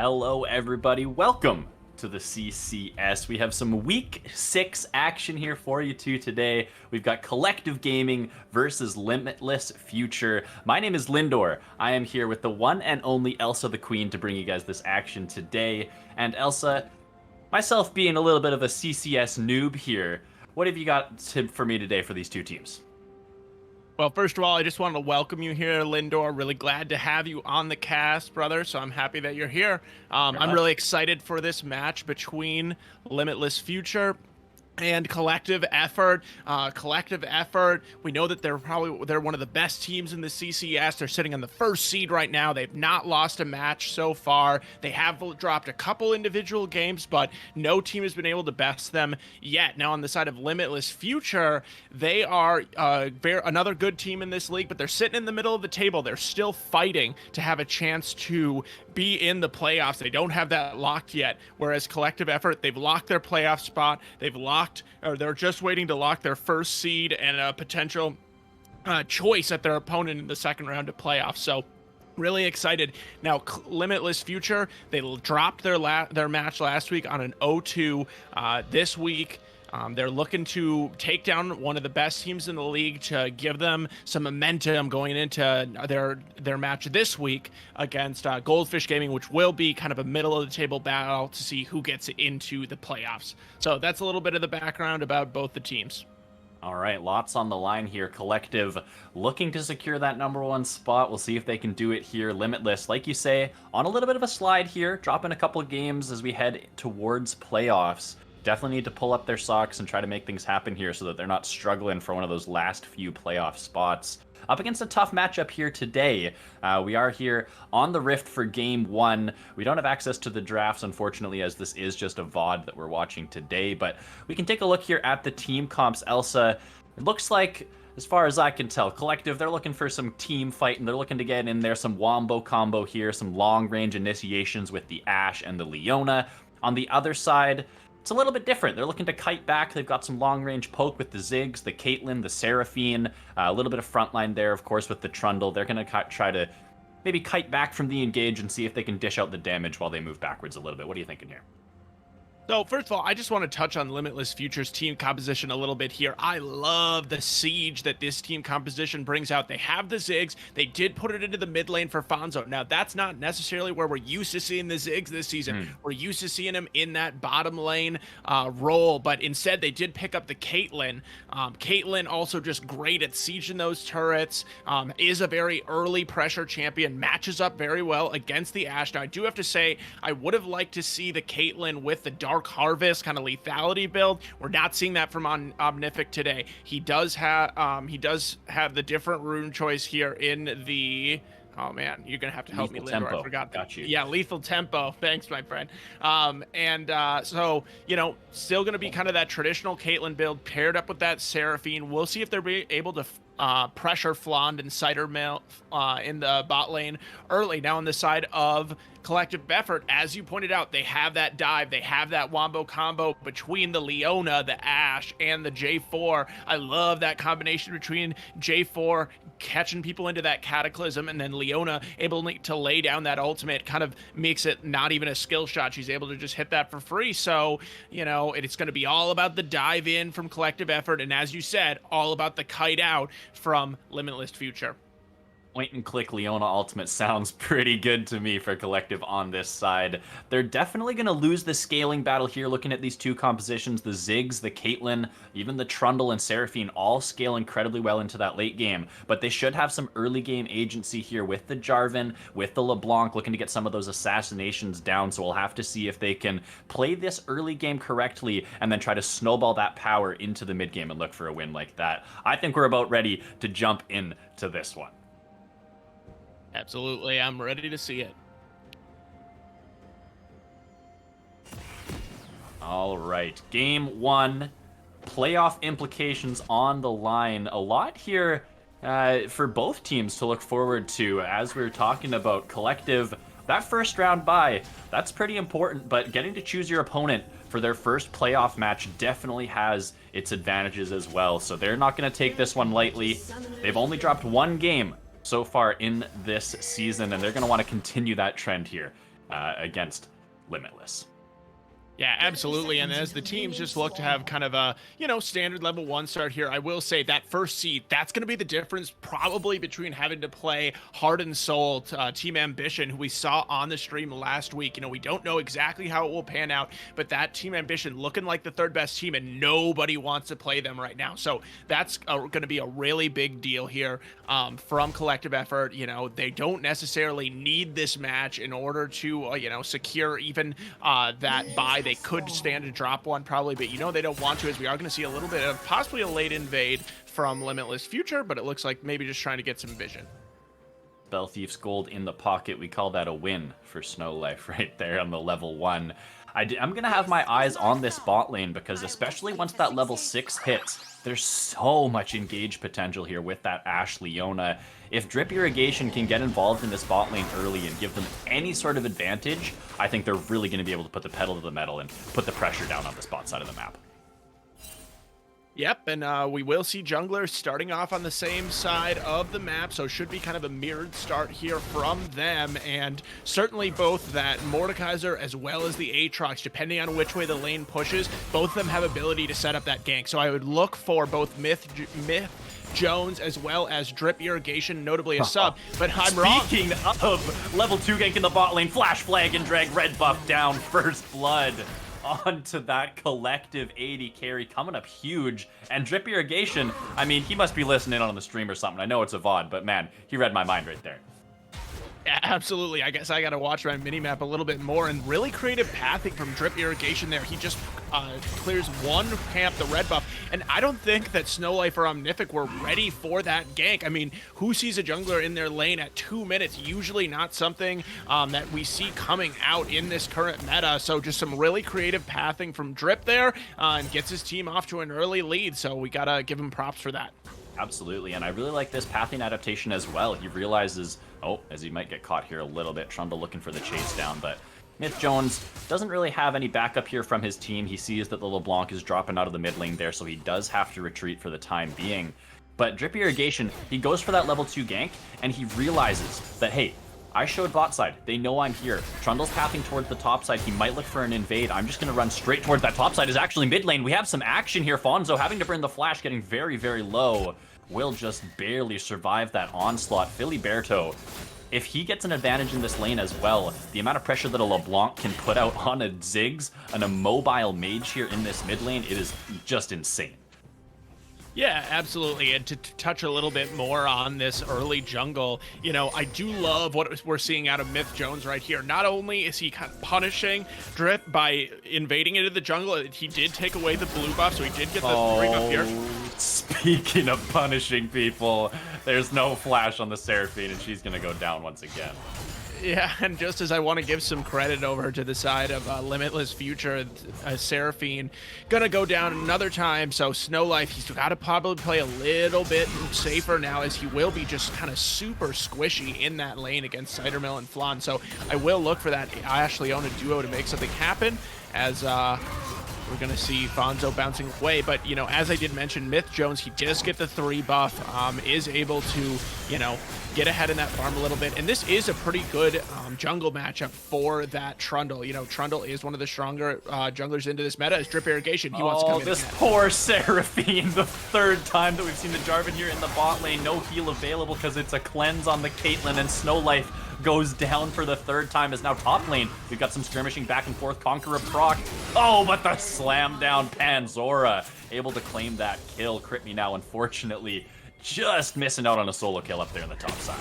Hello, everybody. Welcome to the CCS. We have some Week 6 action here for you two today. We've got Collective Gaming versus Limitless Future. My name is Lindor. I am here with the one and only Elsa the Queen to bring you guys this action today. And Elsa, myself being a little bit of a CCS noob here, what have you got for me today for these two teams? Well, first of all, I just wanted to welcome you here, Lindor. Really glad to have you on the cast, brother. So I'm happy that you're here. I'm really excited for this match between Limitless Future and Collective Effort. We know that they're one of the best teams in the CCS. They're sitting on the first seed right now. They've not lost a match so far. They have dropped a couple individual games, but no team has been able to best them yet. Now, on the side of Limitless Future, they are another good team in this league, but they're sitting in the middle of the table. They're still fighting to have a chance to be in the playoffs. They don't have that locked yet, whereas Collective Effort, they've locked their playoff spot. They're just waiting to lock their first seed and a potential choice at their opponent in the second round of playoffs. So really excited. Now, Limitless Future, they dropped their match last week on an 0-2. This week, they're looking to take down one of the best teams in the league to give them some momentum going into their match this week against Goldfish Gaming, which will be kind of a middle of the table battle to see who gets into the playoffs. So that's a little bit of the background about both the teams. All right, lots on the line here. Collective looking to secure that #1 spot. We'll see if they can do it here. Limitless, like you say, on a little bit of a slide here, dropping a couple of games as we head towards playoffs. Definitely need to pull up their socks and try to make things happen here so that they're not struggling for one of those last few playoff spots. Up against a tough matchup here today. We are here on the Rift for Game 1. We don't have access to the drafts, unfortunately, as this is just a VOD that we're watching today, but we can take a look here at the team comps. Elsa, it looks like, as far as I can tell, Collective, they're looking for some team fight, and they're looking to get in there some wombo combo here, some long-range initiations with the Ashe and the Leona. On the other side, it's a little bit different. They're looking to kite back. They've got some long-range poke with the Ziggs, the Caitlyn, the Seraphine, a little bit of frontline there, of course, with the Trundle. They're going to try to maybe kite back from the engage and see if they can dish out the damage while they move backwards a little bit. What are you thinking here? So first of all, I just want to touch on Limitless Future's team composition a little bit here. I love the siege that this team composition brings out. They have the Ziggs. They did put it into the mid lane for Fonzo. Now, that's not necessarily where we're used to seeing the Ziggs this season. We're used to seeing him in that bottom lane role, but instead they did pick up the Caitlyn. Caitlyn also just great at sieging those turrets, is a very early pressure champion, matches up very well against the Ashe. Now, I do have to say, I would have liked to see the Caitlyn with the Dark Harvest kind of lethality build. We're not seeing that from Omnific today. He does have the different rune choice here in the, oh man, you're gonna have to help me, Lindor. I forgot. Got you. Yeah, lethal tempo. Thanks, my friend. So still gonna be kind of that traditional Caitlyn build paired up with that Seraphine. We'll see if they're able to pressure Flond and Cider Mill in the bot lane early. Now on the side of Collective Effort, as you pointed out, they have that dive, they have that wombo combo between the Leona, the Ashe, and the J4. I love that combination between J4 catching people into that Cataclysm and then Leona able to lay down that ultimate. Kind of makes it not even a skill shot. She's able to just hit that for free. So, it's going to be all about the dive in from Collective Effort, and as you said, all about the kite out from Limitless Future. Point and click Leona ultimate sounds pretty good to me for Collective on this side. They're definitely going to lose the scaling battle here looking at these two compositions. The Ziggs, the Caitlyn, even the Trundle and Seraphine all scale incredibly well into that late game. But they should have some early game agency here with the Jarvan, with the LeBlanc, looking to get some of those assassinations down. So we'll have to see if they can play this early game correctly and then try to snowball that power into the mid game and look for a win like that. I think we're about ready to jump into this one. Absolutely, I'm ready to see it. All right, Game 1, playoff implications on the line. A lot here for both teams to look forward to. As we were talking about Collective, that first round bye, that's pretty important, but getting to choose your opponent for their first playoff match definitely has its advantages as well. So they're not going to take this one lightly. They've only dropped one game so far in this season, and they're going to want to continue that trend here. against Limitless. Yeah, absolutely. And as the teams just look to have kind of a, standard level 1 start here, I will say that first seed, that's going to be the difference probably between having to play Heart and Soul, Team Ambition, who we saw on the stream last week. We don't know exactly how it will pan out, but that Team Ambition looking like the 3rd best team, and nobody wants to play them right now. So that's going to be a really big deal here from Collective Effort. They don't necessarily need this match in order to, secure even that bye. They could stand to drop one probably, but they don't want to, as we are going to see a little bit of possibly a late invade from Limitless Future, but it looks like maybe just trying to get some vision. Spell Thief's gold in the pocket. We call that a win for Snow Life right there on the level 1. I'm going to have my eyes on this bot lane because especially once that level 6 hits, there's so much engaged potential here with that Ashe Leona. If Drip Irrigation can get involved in this bot lane early and give them any sort of advantage, I think they're really going to be able to put the pedal to the metal and put the pressure down on this bot side of the map. Yep, and we will see junglers starting off on the same side of the map, so should be kind of a mirrored start here from them, and certainly both that Mordekaiser as well as the Aatrox, depending on which way the lane pushes, both of them have ability to set up that gank. So I would look for both Myth Jones as well as Drip Irrigation, notably a sub, but I'm wrong. Speaking of level 2 gank in the bot lane, Flash Flag and drag red buff down, first blood onto that collective 80 carry coming up huge. And Drip Irrigation, I mean, he must be listening on the stream or something. I know it's a VOD, but man, he read my mind right there. Yeah, absolutely. I guess I got to watch my minimap a little bit more, and really creative pathing from Drip Irrigation there. He just clears one camp, the red buff, and I don't think that Snow Life or Omnific were ready for that gank. I mean, who sees a jungler in their lane at 2 minutes? Usually not something that we see coming out in this current meta, so just some really creative pathing from Drip there, and gets his team off to an early lead, so we got to give him props for that. Absolutely, and I really like this pathing adaptation as well. He realizes, as he might get caught here a little bit, Trundle looking for the chase down, but Myth Jones doesn't really have any backup here from his team. He sees that the LeBlanc is dropping out of the mid lane there, so he does have to retreat for the time being. But Drip Irrigation, he goes for that level 2 gank, and he realizes that, hey, I showed bot side. They know I'm here. Trundle's pathing towards the top side. He might look for an invade. I'm just going to run straight towards that top side. Is actually mid lane. We have some action here. Fonzo having to burn the flash, getting very, very low. Will just barely survive that onslaught. Filiberto, if he gets an advantage in this lane as well, the amount of pressure that a LeBlanc can put out on a Ziggs and a mobile mage here in this mid lane, it is just insane. Yeah, absolutely. And to touch a little bit more on this early jungle, I do love what we're seeing out of Myth Jones right here. Not only is he kind of punishing Drip by invading into the jungle, he did take away the blue buff, so he did get the 3 buff here. Speaking of punishing people, there's no flash on the Seraphine, and she's going to go down once again. Yeah, and just as I want to give some credit over to the side of Limitless Future, Seraphine gonna go down another time, so Snow Life, he's got to probably play a little bit safer now, as he will be just kind of super squishy in that lane against Cidermill and Flan, so I will look for that Ashe Leona duo to make something happen, as we're going to see Fonzo bouncing away, but, as I did mention, Myth Jones, he does get the 3 buff, is able to, get ahead in that farm a little bit, and this is a pretty good jungle matchup for that Trundle. Trundle is one of the stronger junglers into this meta. As Drip Irrigation, he wants to come in. This poor Seraphine, the 3rd time that we've seen the Jarvan here in the bot lane. No heal available because it's a cleanse on the Caitlyn, and Snow Life goes down for the 3rd time. Is now top lane. We've got some skirmishing back and forth. Conqueror proc. But the slam down Panzora able to claim that kill. Crit me now, unfortunately. Just missing out on a solo kill up there on the top side.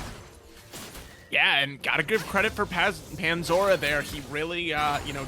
Yeah, and gotta give credit for Panzora there. He really,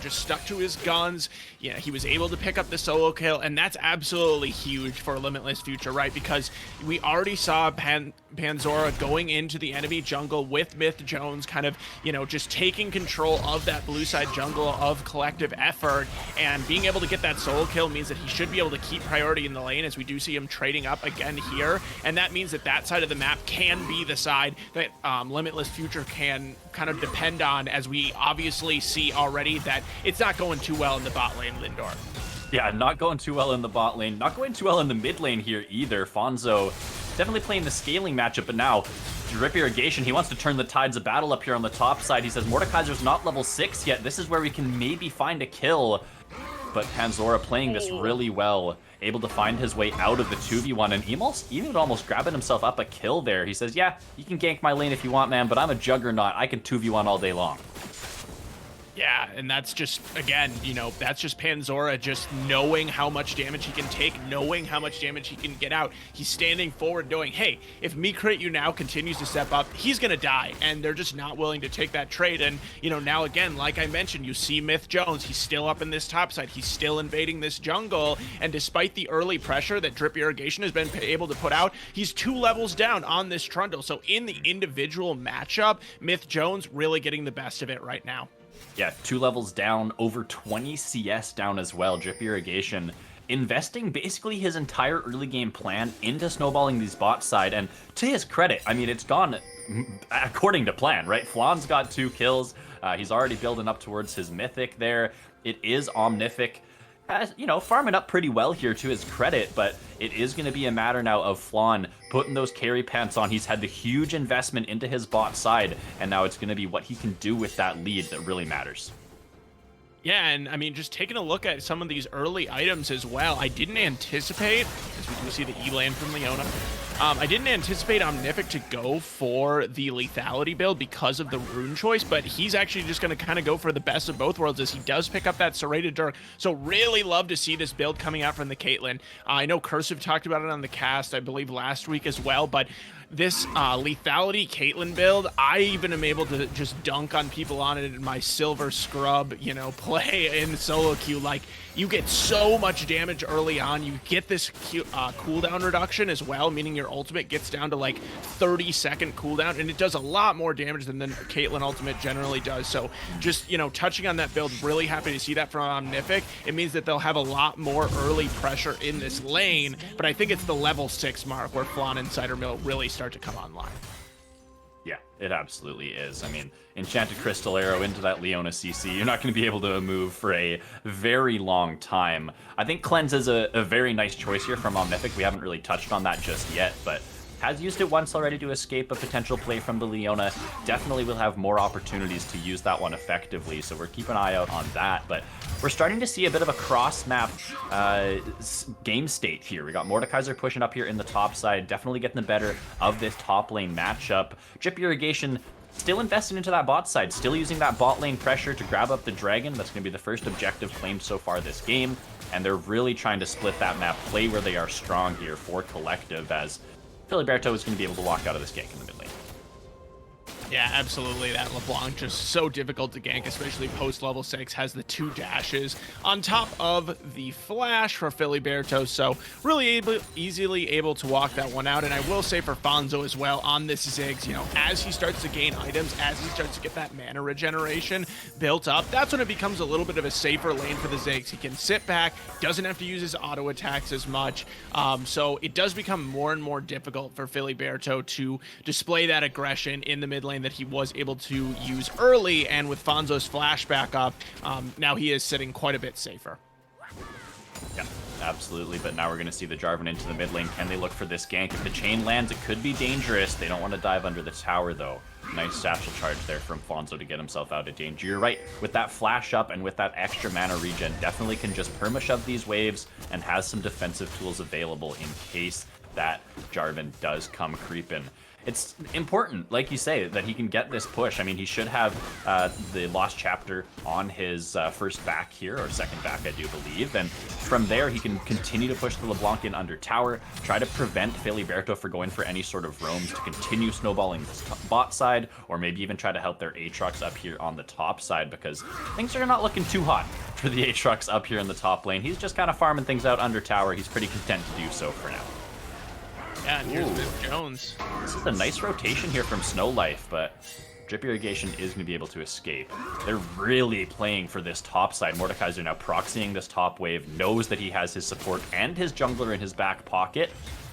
just stuck to his guns. Yeah, he was able to pick up the solo kill, and that's absolutely huge for Limitless Future, right? Because we already saw Panzora going into the enemy jungle with Myth Jones, kind of, just taking control of that blue side jungle of Collective Effort, and being able to get that solo kill means that he should be able to keep priority in the lane, as we do see him trading up again here, and that means that that side of the map can be the side that Limitless Future can kind of depend on, as we obviously see already that it's not going too well in the bot lane, Lindor. Yeah, not going too well in the bot lane, not going too well in the mid lane here either. Fonzo definitely playing the scaling matchup, but now Drip Irrigation, he wants to turn the tides of battle up here on the top side. He says Mordekaiser's not level 6 yet. This is where we can maybe find a kill. But Panzora playing this really well, able to find his way out of the 2v1, and even almost grabbing himself up a kill there. He says, yeah, you can gank my lane if you want, man, but I'm a juggernaut. I can 2v1 all day long. Yeah, and that's just, again, you know, that's just Panzora just knowing how much damage he can take, knowing how much damage he can get out. He's standing forward knowing, hey, if me crit you now continues to step up, he's going to die. And they're just not willing to take that trade. And, you know, now again, like I mentioned, you see Myth Jones, he's still up in this top side. He's still invading this jungle. And despite the early pressure that Drip Irrigation has been able to put out, he's 2 levels down on this Trundle. So in the individual matchup, Myth Jones really getting the best of it right now. Yeah, 2 levels down, over 20 CS down as well. Drip Irrigation investing basically his entire early game plan into snowballing these bot side, and to his credit, I mean, it's gone according to plan, right? Flan's got 2 kills. He's already building up towards his mythic there. It is Omnific. You know, farming up pretty well here to his credit, but it is going to be a matter now of Flan putting those carry pants on. He's had the huge investment into his bot side, and now it's going to be what he can do with that lead that really matters. Yeah, and I mean, just taking a look at some of these early items as well, I didn't anticipate, as we do see the E-Land from Leona, I didn't anticipate Omnific to go for the lethality build because of the rune choice, but he's actually just going to kind of go for the best of both worlds as he does pick up that serrated Dirk. So really love to see this build coming out from the Caitlyn. I know Cursive talked about it on the cast, I believe last week as well, but this lethality Caitlyn build, I even am able to just dunk on people on it in my silver scrub, you know, play in solo queue. Like, you get so much damage early on. You get this cooldown reduction as well, meaning your ultimate gets down to like 30-second cooldown, and it does a lot more damage than the Caitlyn ultimate generally does. So just, you know, touching on that build, really happy to see that from Omnific. It means that they'll have a lot more early pressure in this lane, but I think it's the level 6 mark where Flan and Cider Mill really start to come online. Yeah, it absolutely is. I mean, Enchanted Crystal Arrow into that Leona CC, you're not going to be able to move for a very long time. I think Cleanse is a very nice choice here from Omnific. We haven't really touched on that just yet, but has used it once already to escape a potential play from the Leona. Definitely will have more opportunities to use that one effectively, so we're keeping an eye out on that. But we're starting to see a bit of a cross-map game state here. We got Mordekaiser pushing up here in the top side, definitely getting the better of this top lane matchup. Drip Irrigation still investing into that bot side, still using that bot lane pressure to grab up the dragon. That's going to be the first objective claimed so far this game, and they're really trying to split that map, play where they are strong here for Collective, as Filiberto is going to be able to walk out of this gank in the mid lane. Yeah, absolutely. That LeBlanc just so difficult to gank, especially post level 6, has the 2 dashes on top of the flash for Filiberto, so really easily able to walk that one out. And I will say for Fonzo as well on this Ziggs, you know, as he starts to gain items, as he starts to get that mana regeneration built up, that's when it becomes a little bit of a safer lane for the Ziggs. He can sit back, doesn't have to use his auto attacks as much, so it does become more and more difficult for Filiberto to display that aggression in the mid lane that he was able to use early, and with Fonzo's flashback up, now he is sitting quite a bit safer. Yeah, absolutely, but now we're going to see the Jarvan into the mid lane. Can they look for this gank? If the chain lands, it could be dangerous. They don't want to dive under the tower, though. Nice satchel charge there from Fonzo to get himself out of danger. You're right, with that flash up and with that extra mana regen, definitely can just perma-shove these waves and has some defensive tools available in case that Jarvan does come creeping. It's important, like you say, that he can get this push. I mean, he should have the Lost Chapter on his first back here, or second back, I do believe. And from there, he can continue to push the LeBlanc in under tower, try to prevent Filiberto from going for any sort of roams to continue snowballing this bot side, or maybe even try to help their Aatrox up here on the top side, because things are not looking too hot for the Aatrox up here in the top lane. He's just kind of farming things out under tower. He's pretty content to do so for now. Yeah, and here's Myth Jones. This is a nice rotation here from Snow Life, but Drip Irrigation is going to be able to escape. They're really playing for this top side. Mordekaiser now proxying this top wave, knows that he has his support and his jungler in his back pocket.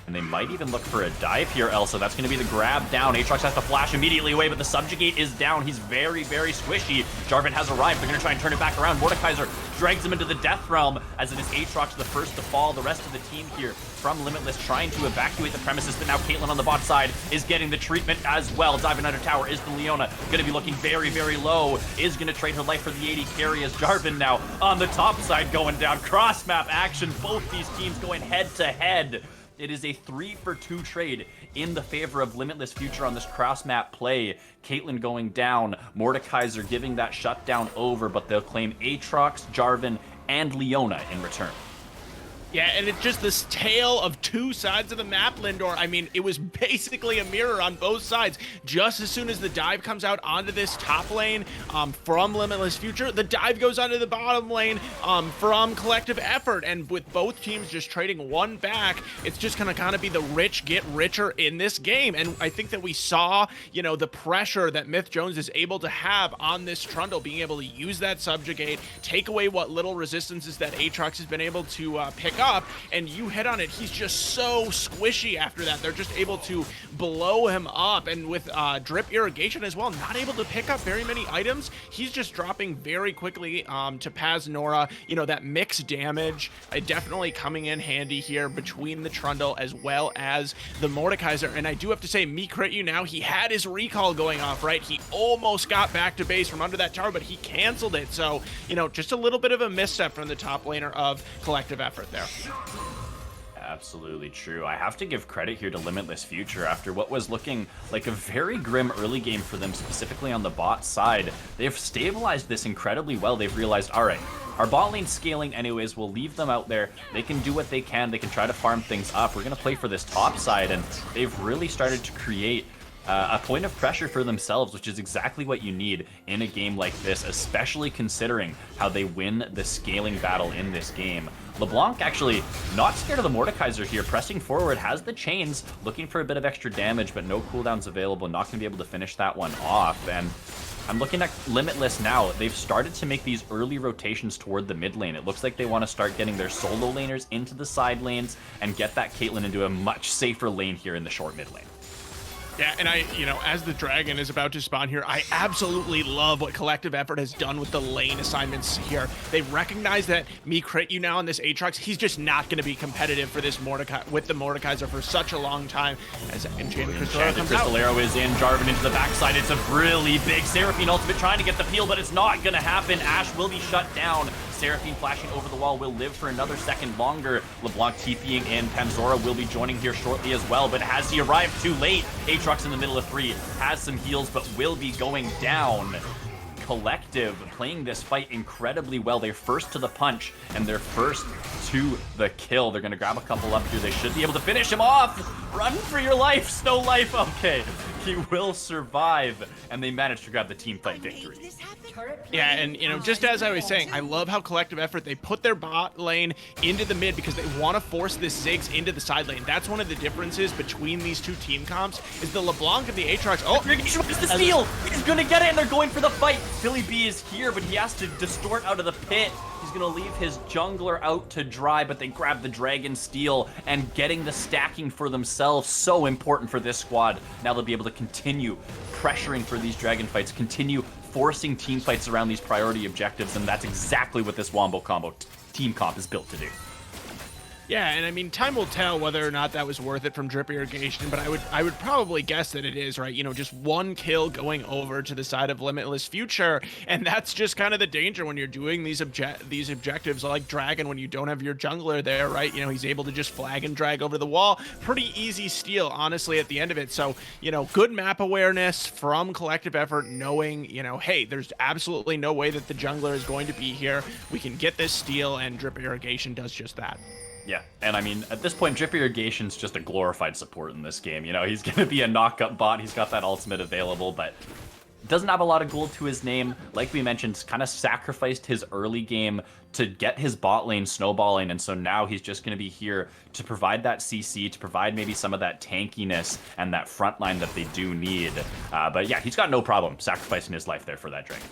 And they might even look for a dive here, Elsa. That's going to be the grab down. Aatrox has to flash immediately away, but the Subjugate is down. He's very, very squishy. Jarvan has arrived. They're going to try and turn it back around. Mordekaiser drags him into the death realm, as it is Aatrox the first to fall. The rest of the team here from Limitless trying to evacuate the premises, but now Caitlyn on the bot side is getting the treatment as well. Diving under tower is the Leona. Going to be looking very, very low. Is going to trade her life for the 80 carry as Jarvan now on the top side going down. Cross map action. Both these teams going head to head. It is a 3-for-2 trade in the favor of Limitless Future on this cross-map play. Caitlyn going down, Mordekaiser giving that shutdown over, but they'll claim Aatrox, Jarvan, and Leona in return. Yeah, and it's just this tale of two sides of the map, Lindor. I mean, it was basically a mirror on both sides. Just as soon as the dive comes out onto this top lane from Limitless Future, the dive goes onto the bottom lane from Collective Effort. And with both teams just trading one back, it's just going to kind of be the rich get richer in this game. And I think that we saw, you know, the pressure that Myth Jones is able to have on this Trundle, being able to use that Subjugate, take away what little resistances that Aatrox has been able to pick up, and you hit on it. He's just so squishy after that. They're just able to blow him up, and with drip irrigation as well, not able to pick up very many items. He's just dropping very quickly to Paz Nora. You know, that mixed damage definitely coming in handy here between the Trundle as well as the Mordekaiser. And I do have to say, me crit you now, he had his recall going off, right? He almost got back to base from under that tower, but he canceled it. So, you know, just a little bit of a misstep from the top laner of Collective Effort there. Absolutely true. I have to give credit here to Limitless Future. After what was looking like a very grim early game for them, specifically on the bot side, they've stabilized this incredibly well. They've realized, all right, our bot lane scaling anyways, we'll leave them out there. They can do what they can. They can try to farm things up. We're going to play for this top side, and they've really started to create a point of pressure for themselves, which is exactly what you need in a game like this, especially considering how they win the scaling battle in this game. LeBlanc actually not scared of the Mordekaiser here, pressing forward, has the chains, looking for a bit of extra damage, but no cooldowns available, not going to be able to finish that one off. And I'm looking at Limitless now. They've started to make these early rotations toward the mid lane. It looks like they want to start getting their solo laners into the side lanes and get that Caitlyn into a much safer lane here in the short mid lane. Yeah, and you know, as the dragon is about to spawn here, I absolutely love what Collective Effort has done with the lane assignments here. They recognize that me crit you now on this Aatrox, he's just not going to be competitive for this with the Mordekaiser for such a long time. As Enchanted Crystal Arrow comes out. Crystal Arrow is in, Jarvan into the backside. It's a really big Seraphine ultimate trying to get the peel, but it's not going to happen. Ashe will be shut down. Seraphine flashing over the wall will live for another second longer. LeBlanc TPing in. Panzora will be joining here shortly as well, but has he arrived too late? Aatrox in the middle of 3, has some heals, but will be going down. Collective playing this fight incredibly well. They're first to the punch, and they're first to the kill. They're going to grab a couple up here. They should be able to finish him off. Run for your life, Snow Life. Okay, he will survive, and they managed to grab the team fight victory. Yeah, and you know, just as I was saying, I love how Collective Effort, they put their bot lane into the mid because they want to force this Ziggs into the side lane. That's one of the differences between these two team comps, is the LeBlanc and the Aatrox. Oh, it's the steal! He's gonna get it, and they're going for the fight. Billy B is here, but he has to distort out of the pit. He's gonna leave his jungler out to dry, but they grab the Dragon Steel, and getting the stacking for themselves, so important for this squad. Now they'll be able to continue pressuring for these dragon fights, continue forcing team fights around these priority objectives, and that's exactly what this Wombo Combo team comp is built to do. Yeah, and I mean, time will tell whether or not that was worth it from drip irrigation, but I would probably guess that it is, right? You know, just one kill going over to the side of Limitless Future, and that's just kind of the danger when you're doing these objectives like Dragon, when you don't have your jungler there, right? You know, he's able to just flag and drag over the wall. Pretty easy steal, honestly, at the end of it. So, you know, good map awareness from Collective Effort, knowing, you know, hey, there's absolutely no way that the jungler is going to be here. We can get this steal, and drip irrigation does just that. Yeah, and I mean, at this point, Drip Irrigation's just a glorified support in this game. You know, he's going to be a knock-up bot. He's got that ultimate available, but doesn't have a lot of gold to his name. Like we mentioned, kind of sacrificed his early game to get his bot lane snowballing, and so now he's just going to be here to provide that CC, to provide maybe some of that tankiness and that front line that they do need. But yeah, he's got no problem sacrificing his life there for that dragon.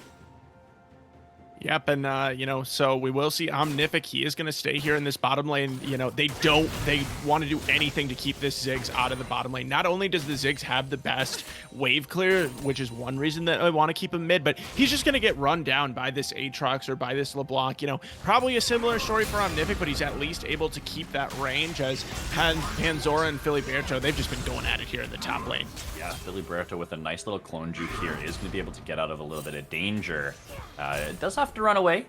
Yep, and you know, so we will see Omnific. He is going to stay here in this bottom lane. You know, they want to do anything to keep this Ziggs out of the bottom lane. Not only does the Ziggs have the best wave clear, which is one reason that I want to keep him mid, but he's just going to get run down by this Aatrox or by this LeBlanc. You know, probably a similar story for Omnific, but he's at least able to keep that range, as Panzora and Filiberto, they've just been going at it here in the top lane. Yeah, Filiberto with a nice little clone juke here is going to be able to get out of a little bit of danger. It does have to run away,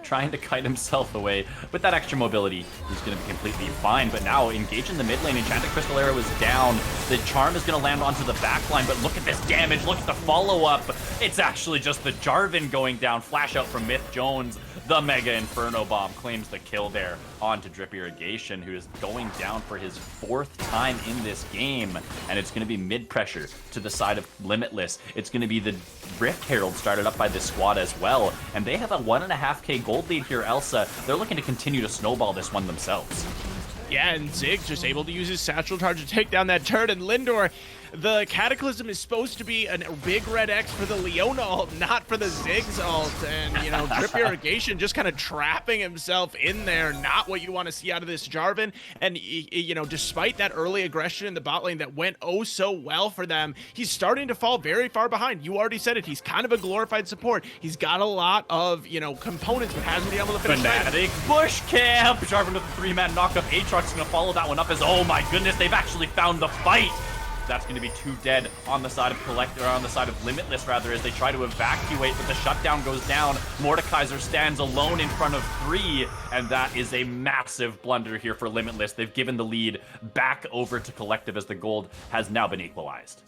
trying to kite himself away. With that extra mobility, he's going to be completely fine. But now, engaging the mid lane, Enchanted Crystal Arrow is down. The charm is going to land onto the back line, but look at this damage. Look at the follow-up. It's actually just the Jarvan going down. Flash out from Myth Jones. The Mega Inferno Bomb claims the kill there onto Drip Irrigation, who is going down for his 4th time in this game. And it's going to be mid-pressure to the side of Limitless. It's going to be the Rift Herald started up by this squad as well. And they have a 1.5k gold lead here, Elsa. They're looking to continue to snowball this one themselves. Yeah, and Ziggs just able to use his satchel charge to take down that turret, and Lindor, the Cataclysm is supposed to be a big red X for the Leona ult, not for the Ziggs ult, and, you know, Drip Irrigation just kind of trapping himself in there, not what you want to see out of this Jarvan, and, you know, despite that early aggression in the bot lane that went oh so well for them, he's starting to fall very far behind. You already said it, he's kind of a glorified support. He's got a lot of, you know, components, but hasn't been able to finish. Fnatic bush camp! Jarvan with a 3-man knockup. Aatrox is going to follow that one up as, oh my goodness, they've actually found the fight! That's going to be 2 dead on the side of Collector, or on the side of Limitless rather, as they try to evacuate, but the shutdown goes down. Mordekaiser stands alone in front of 3, and that is a massive blunder here for Limitless. They've given the lead back over to Collective as the gold has now been equalized.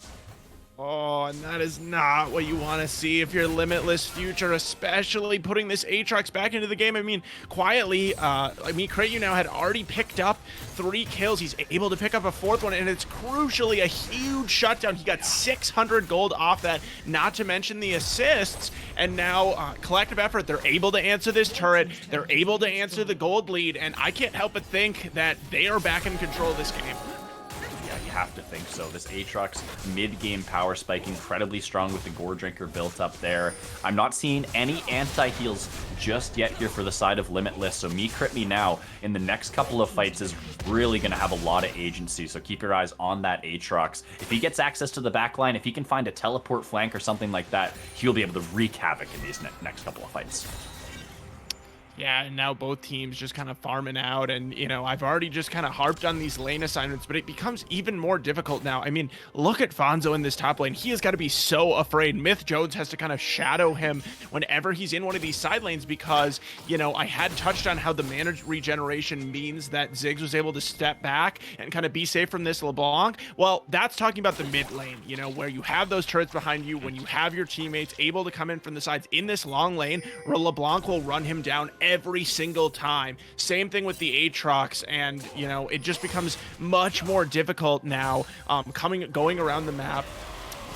Oh, and that is not what you want to see if you're Limitless Future, especially putting this Aatrox back into the game. I mean, quietly, Krayu now had already picked up 3 kills. He's able to pick up a 4th one, and it's crucially a huge shutdown. He got 600 gold off that, not to mention the assists. And now, Collective Effort, they're able to answer this turret. They're able to answer the gold lead, and I can't help but think that they are back in control of this game. Yeah, you have to think so. This Aatrox mid-game power spike, incredibly strong with the Gore Drinker built up there. I'm not seeing any anti-heals just yet here for the side of Limitless, so Me Crit Me Now in the next couple of fights is really going to have a lot of agency, so keep your eyes on that Aatrox. If he gets access to the backline, if he can find a teleport flank or something like that, he'll be able to wreak havoc in these next couple of fights. Yeah, and now both teams just kind of farming out, and, you know, I've already just kind of harped on these lane assignments, but it becomes even more difficult now. I mean, look at Fonzo in this top lane. He has got to be so afraid. Myth Jones has to kind of shadow him whenever he's in one of these side lanes because, you know, I had touched on how the mana regeneration means that Ziggs was able to step back and kind of be safe from this LeBlanc. Well, that's talking about the mid lane, you know, where you have those turrets behind you, when you have your teammates able to come in from the sides in this long lane, where LeBlanc will run him down every single time. Same thing with the Aatrox, and, you know, it just becomes much more difficult now going around the map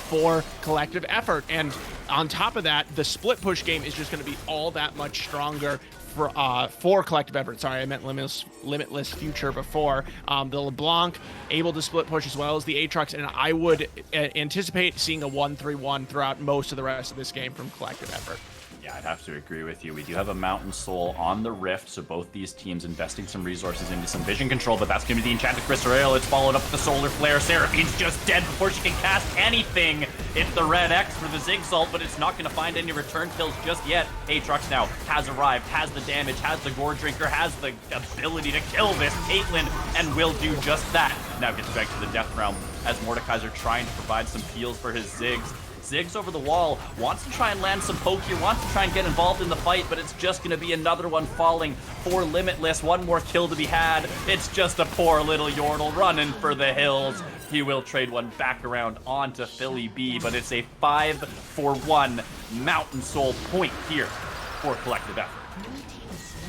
for Collective Effort. And on top of that, the split push game is just going to be all that much stronger for Collective Effort. Sorry, I meant Limitless Future before. The LeBlanc able to split push as well as the Aatrox, and I would anticipate seeing a 1-3-1 throughout most of the rest of this game from Collective Effort. Yeah, I'd have to agree with you. We do have a Mountain Soul on the Rift, so both these teams investing some resources into some vision control, but that's going to be the Enchanted Crystal Arrow. It's followed up with the Solar Flare. Seraphine's just dead before she can cast anything. It's the Red X for the Ziggs ult, but it's not going to find any return kills just yet. Aatrox now has arrived, has the damage, has the Gore Drinker, has the ability to kill this Caitlyn, and will do just that. Now gets back to the Death Realm as Mordekaiser trying to provide some heals for his Ziggs. Ziggs over the wall, wants to try and land some poke here, wants to try and get involved in the fight, but it's just going to be another one falling for Limitless. One more kill to be had. It's just a poor little Yordle running for the hills. He will trade one back around onto Philly B, but it's a 5-for-1 Mountain Soul point here for Collective Effort.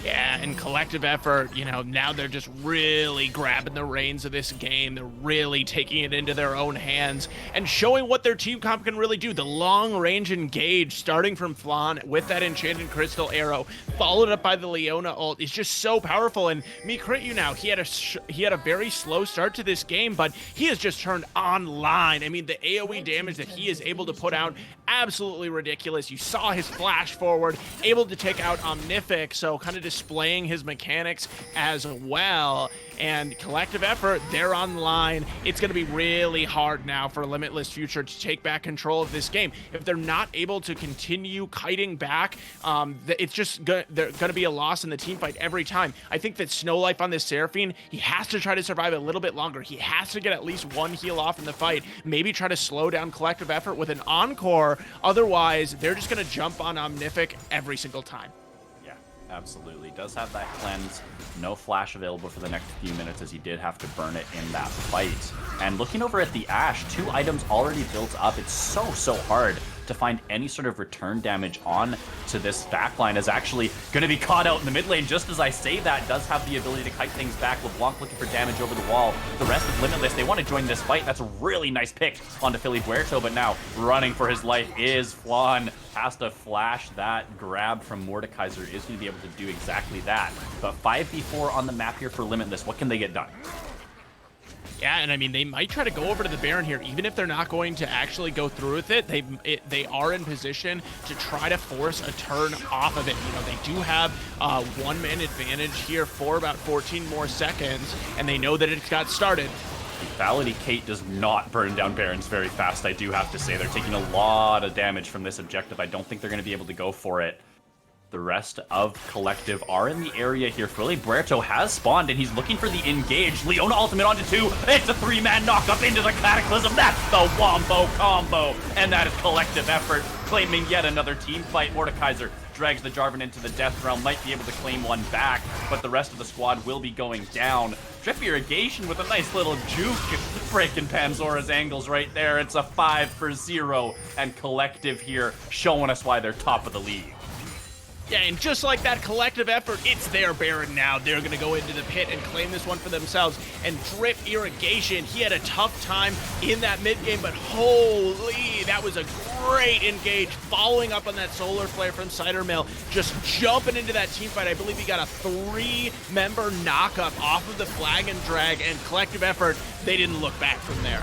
Yeah, and Collective Effort, you know, now they're just really grabbing the reins of this game. They're really taking it into their own hands and showing what their team comp can really do. The long-range engage, starting from Flan with that Enchanted Crystal Arrow, followed up by the Leona ult, is just so powerful. And Me Crit You Now, he had a very slow start to this game, but he has just turned online. I mean, the AoE damage that he is able to put out absolutely ridiculous. You saw his flash forward, able to take out Omnific, so kind of displaying his mechanics as well. And collective effort, they're on the line. It's going to be really hard now for Limitless Future to take back control of this game. If they're not able to continue kiting back, it's just they're going to be a loss in the team fight every time. I think that Snow Life on this Seraphine, he has to try to survive a little bit longer. He has to get at least one heal off in the fight. Maybe try to slow down collective effort with an encore. Otherwise, they're just going to jump on Omnific every single time. Absolutely. Does have that cleanse. No flash available for the next few minutes as he did have to burn it in that fight. And looking over at the Ashe, 2 items already built up. It's so hard to find any sort of return damage on to this backline. Is actually going to be caught out in the mid lane just as I say that. Does have the ability to kite things back. LeBlanc looking for damage over the wall. The rest of Limitless, they want to join this fight. That's a really nice pick onto Philly Puerto, but now running for his life is Flan. Has to flash that grab from Mordekaiser. Is going to be able to do exactly that. But 5v4 on the map here for Limitless. What can they get done? Yeah, and I mean, they might try to go over to the Baron here, even if they're not going to actually go through with it. They are in position to try to force a turn off of it. You know, they do have one-man advantage here for about 14 more seconds, and they know that it's got started. Lethality Kate does not burn down Barons very fast, I do have to say. They're taking a lot of damage from this objective. I don't think they're going to be able to go for it. The rest of Collective are in the area here. Philly Puerto has spawned, and he's looking for the engage. Leona ultimate onto 2. It's a 3-man knock up into the Cataclysm. That's the Wombo combo. And that is Collective effort, claiming yet another team fight. Mordekaiser drags the Jarvan into the Death Realm, might be able to claim one back, but the rest of the squad will be going down. Drip Irrigation with a nice little juke, breaking Panzora's angles right there. It's a 5-0, and Collective here showing us why they're top of the league. Yeah, and just like that collective effort, it's their Baron now. They're going to go into the pit and claim this one for themselves. And Drip Irrigation, he had a tough time in that mid game, but holy, that was a great engage, following up on that Solar Flare from Cider Mill, just jumping into that team fight. I believe he got a 3-member knockup off of the Flag and Drag, and collective effort, they didn't look back from there.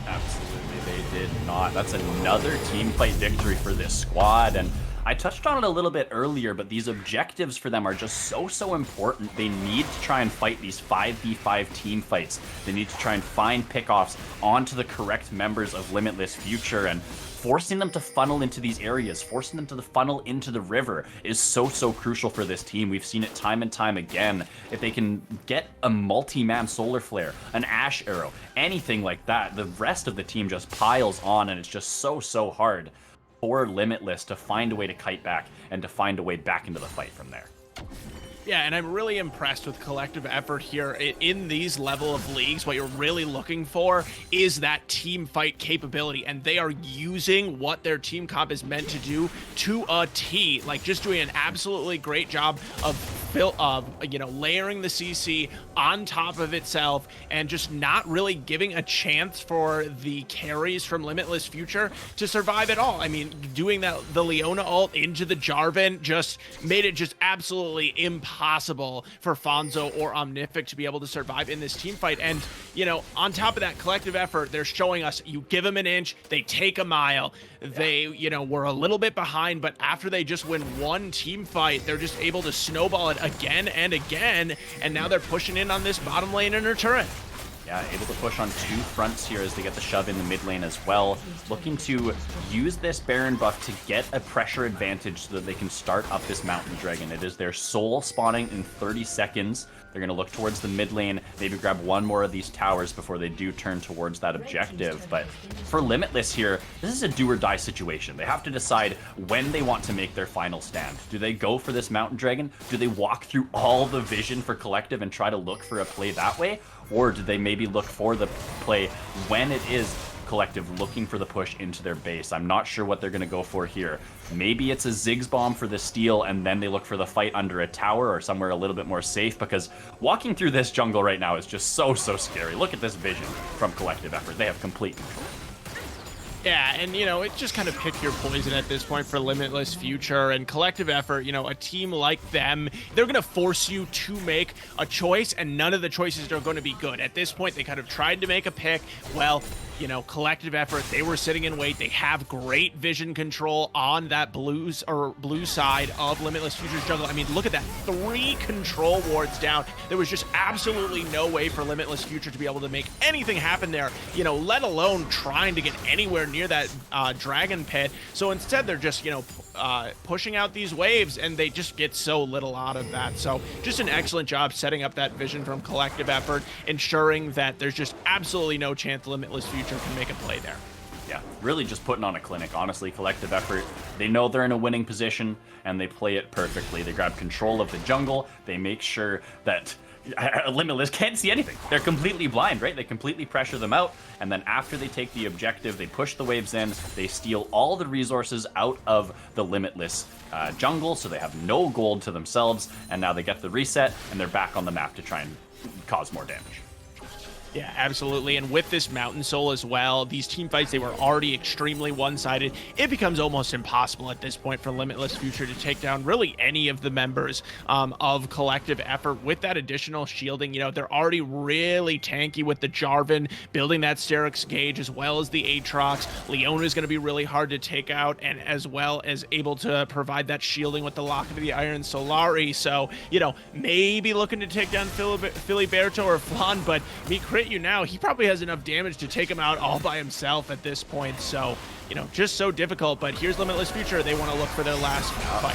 Absolutely, they did not. That's another team fight victory for this squad, and I touched on it a little bit earlier, but these objectives for them are just so important. They need to try and fight these 5v5 team fights. They need to try and find pickoffs onto the correct members of Limitless Future, and forcing them to funnel into these areas, forcing them to funnel into the river is so crucial for this team. We've seen it time and time again. If they can get a multi-man Solar Flare, an Ashe Arrow, anything like that, the rest of the team just piles on, and it's just so hard for Limitless to find a way to kite back and to find a way back into the fight from there. Yeah, and I'm really impressed with collective effort here. In these level of leagues, what you're really looking for is that team fight capability, and they are using what their team comp is meant to do to a T. Like, just doing an absolutely great job of layering the CC on top of itself, and just not really giving a chance for the carries from Limitless Future to survive at all. I mean, doing the Leona ult into the Jarvan just made it just absolutely impossible for Fonzo or Omnific to be able to survive in this team fight. And, you know, on top of that collective effort, they're showing us you give them an inch, they take a mile. They, you know, were a little bit behind, but after they just win one team fight, they're just able to snowball it again and again, and now they're pushing in on this bottom lane in her turret. Yeah, able to push on 2 fronts here as they get the shove in the mid lane as well. Looking to use this Baron buff to get a pressure advantage so that they can start up this Mountain Dragon. It is their soul spawning in 30 seconds. They're going to look towards the mid lane, maybe grab one more of these towers before they do turn towards that objective. But for Limitless here, this is a do or die situation. They have to decide when they want to make their final stand. Do they go for this Mountain Dragon? Do they walk through all the vision for Collective and try to look for a play that way? Or do they maybe look for the play when it is Collective looking for the push into their base? I'm not sure what they're going to go for here. Maybe it's a Ziggs bomb for the steal, and then they look for the fight under a tower or somewhere a little bit more safe, because walking through this jungle right now is just so scary. Look at this vision from Collective effort. They have complete control. Yeah, and it just kind of pick your poison at this point for Limitless Future and Collective Effort. A team like them, they're going to force you to make a choice, and none of the choices are going to be good. At this point, they kind of tried to make a pick. Well, Collective Effort, they were sitting in wait. They have great vision control on that blue side of Limitless Future's jungle. I mean, look at that. 3 control wards down. There was just absolutely no way for Limitless Future to be able to make anything happen there, let alone trying to get anywhere near that dragon pit. So instead, they're just, pushing out these waves, and they just get so little out of that. So just an excellent job setting up that vision from Collective Effort, ensuring that there's just absolutely no chance Limitless Future can make a play there. Yeah, really just putting on a clinic. Honestly, Collective Effort, they know they're in a winning position, and they play it perfectly. They grab control of the jungle. They make sure that Limitless can't see anything. They're completely blind, right? They completely pressure them out, and then after they take the objective, they push the waves in, they steal all the resources out of the Limitless jungle, so they have no gold to themselves, and now they get the reset, and they're back on the map to try and cause more damage. Yeah, absolutely. And with this Mountain Soul as well, these team fights, they were already extremely one-sided. It becomes almost impossible at this point for Limitless Future to take down really any of the members of Collective Effort. With that additional shielding, they're already really tanky with the Jarvan, building that Sterix gauge as well as the Aatrox. Leona is going to be really hard to take out, and as well as able to provide that shielding with the Locket of the Iron Solari. So, maybe looking to take down Filiberto or Flan, but me crit you now, he probably has enough damage to take him out all by himself at this point. So, just so difficult. But here's Limitless Future. They want to look for their last fight.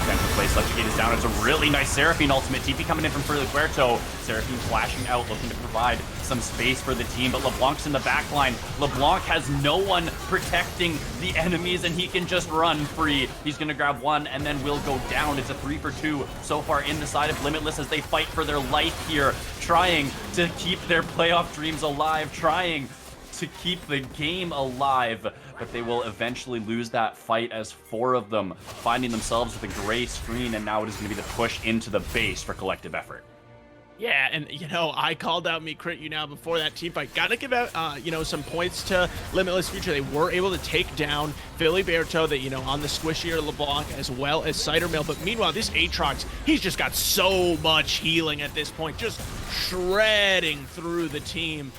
Defensive play, Subjugate is down. It's a really nice Seraphine ultimate. TP coming in from Filiberto. Seraphine flashing out, looking to provide some space for the team, but LeBlanc's in the back line. LeBlanc has no one protecting the enemies, and he can just run free. He's going to grab one, and then will go down. It's a 3-for-2 so far in the side of Limitless as they fight for their life here, trying to keep their playoff dreams alive, trying to keep the game alive, but they will eventually lose that fight as 4 of them finding themselves with a gray screen, and now it is going to be the push into the base for Collective Effort. Yeah, and I called out me crit you now before that team fight. Gotta give out some points to Limitless Future. They were able to take down Filiberto, that on the squishier LeBlanc, as well as Cider Mill. But meanwhile, this Aatrox, he's just got so much healing at this point, just shredding through the team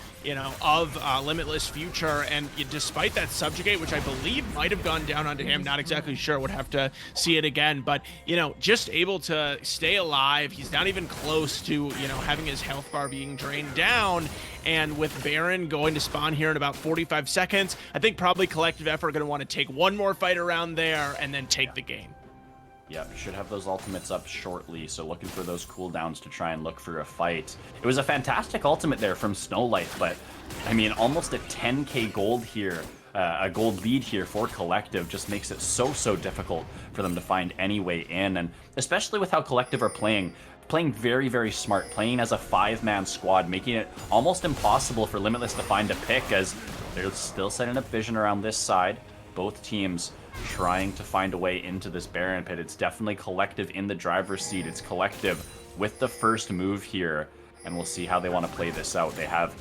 of Limitless Future. And despite that Subjugate, which I believe might have gone down onto him, not exactly sure, would have to see it again, but just able to stay alive. He's not even close to having his health bar being drained down. And with Baron going to spawn here in about 45 seconds, I think probably Collective Effort are going to want to take one more fight around there and then take the game. Yeah, should have those ultimates up shortly, so looking for those cooldowns to try and look for a fight. It was a fantastic ultimate there from Snowlight, but, I mean, almost a 10k gold here, a gold lead here for Collective just makes it so difficult for them to find any way in, and especially with how Collective are playing very, very smart, playing as a 5-man squad, making it almost impossible for Limitless to find a pick, as they're still setting up vision around this side. Both teams trying to find a way into this Baron pit. It's definitely Collective in the driver's seat. It's Collective with the first move here, and we'll see how they want to play this out. They have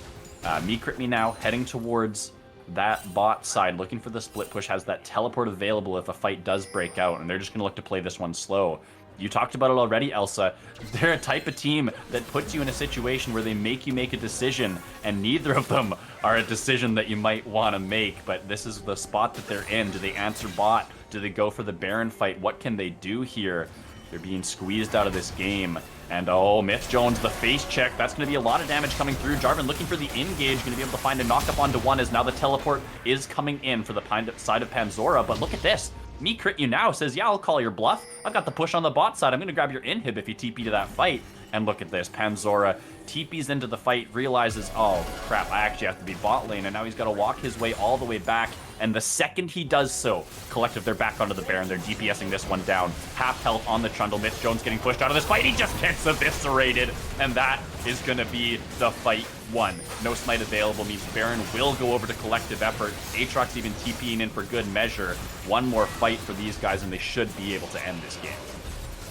Me Crit Me now heading towards that bot side, looking for the split push, has that teleport available if a fight does break out, and they're just going to look to play this one slow. You talked about it already, Elsa. They're a type of team that puts you in a situation where they make you make a decision, and neither of them are a decision that you might want to make, but this is the spot that they're in. Do they answer bot? Do they go for the Baron fight? What can they do here? They're being squeezed out of this game. And oh, Myth Jones, the face check. That's going to be a lot of damage coming through. Jarvan looking for the engage, going to be able to find a knock-up onto one, as now the teleport is coming in for the side of Panzora. But look at this. Me Crit You Now says, yeah, I'll call your bluff. I've got the push on the bot side. I'm going to grab your inhib if you TP to that fight. And look at this. Panzora TPs into the fight, realizes, oh, crap, I actually have to be bot lane. And now he's got to walk his way all the way back. And the second he does so, Collective, they're back onto the Baron. They're DPSing this one down. Half health on the Trundle. Myth Jones getting pushed out of this fight. He just gets eviscerated. And that is going to be the fight one. No smite available means Baron will go over to Collective Effort. Aatrox even TPing in for good measure. One more fight for these guys, and they should be able to end this game.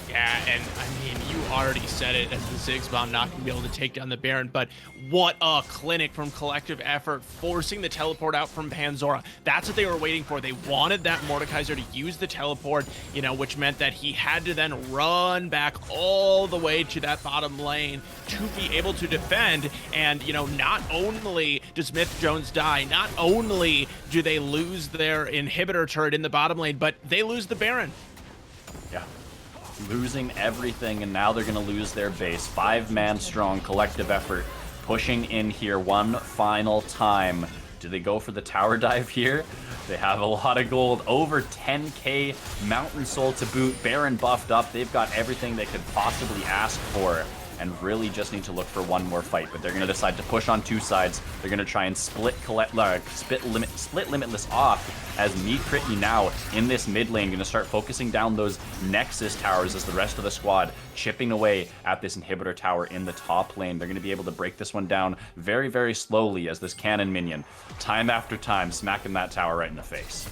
Yeah, and I mean, you already said it as the Ziggs bomb not going to be able to take down the Baron, but what a clinic from Collective Effort, forcing the teleport out from Panzora. That's what they were waiting for. They wanted that Mordekaiser to use the teleport, you know, which meant that he had to then run back all the way to that bottom lane to be able to defend. And, you know, not only does Myth Jones die, not only do they lose their inhibitor turret in the bottom lane, but they lose the Baron. Yeah. Losing everything, and now they're going to lose their base. 5-man strong Collective Effort pushing in here one final time. Do they go for the tower dive here? They have a lot of gold, over 10k Mountain Soul to boot. Baron buffed up. They've got everything they could possibly ask for, and really just need to look for one more fight. But they're going to decide to push on two sides. They're going to try and split Limitless off, as me crit you now in this mid lane, going to start focusing down those Nexus towers as the rest of the squad chipping away at this inhibitor tower in the top lane. They're going to be able to break this one down very, very slowly as this cannon minion, time after time, smacking that tower right in the face.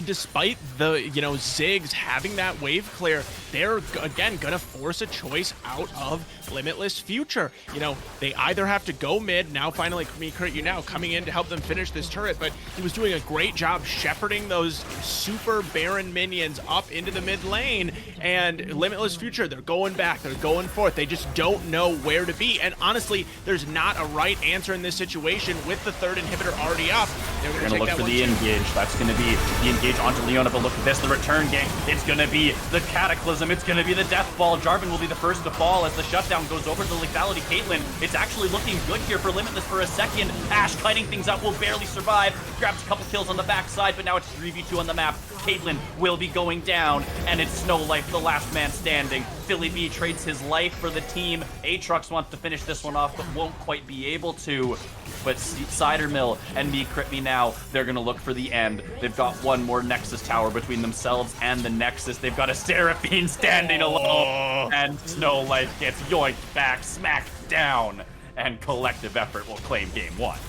Despite the, you know, Ziggs having that wave clear, they're, again, going to force a choice out of Limitless Future. You know, they either have to go mid, now finally me crit you now coming in to help them finish this turret, but he was doing a great job shepherding those super Baron minions up into the mid lane, and Limitless Future, they're going back, they're going forth, they just don't know where to be, and honestly, there's not a right answer in this situation with the third inhibitor already up. They're going to look for the engage. That's going to be the engage onto Leona, but look at this, the return gank. It's going to be the Cataclysm. It's going to be the Death Ball. Jarvan will be the first to fall as the shutdown goes over to the lethality Caitlyn. It's actually looking good here for Limitless for a second. Ashe kiting things up, will barely survive. Grabs a couple kills on the backside, but now it's 3v2 on the map. Caitlyn will be going down, and it's Snow Life, the last man standing. Philly B trades his life for the team. Aatrox wants to finish this one off, but won't quite be able to. But Cider Mill and Me Crit Me now, they're going to look for the end. They've got one more Nexus tower between themselves and the Nexus. They've got a Seraphine standing alone, and Snow Life gets yoinked back, smacked down, and Collective Effort will claim game one.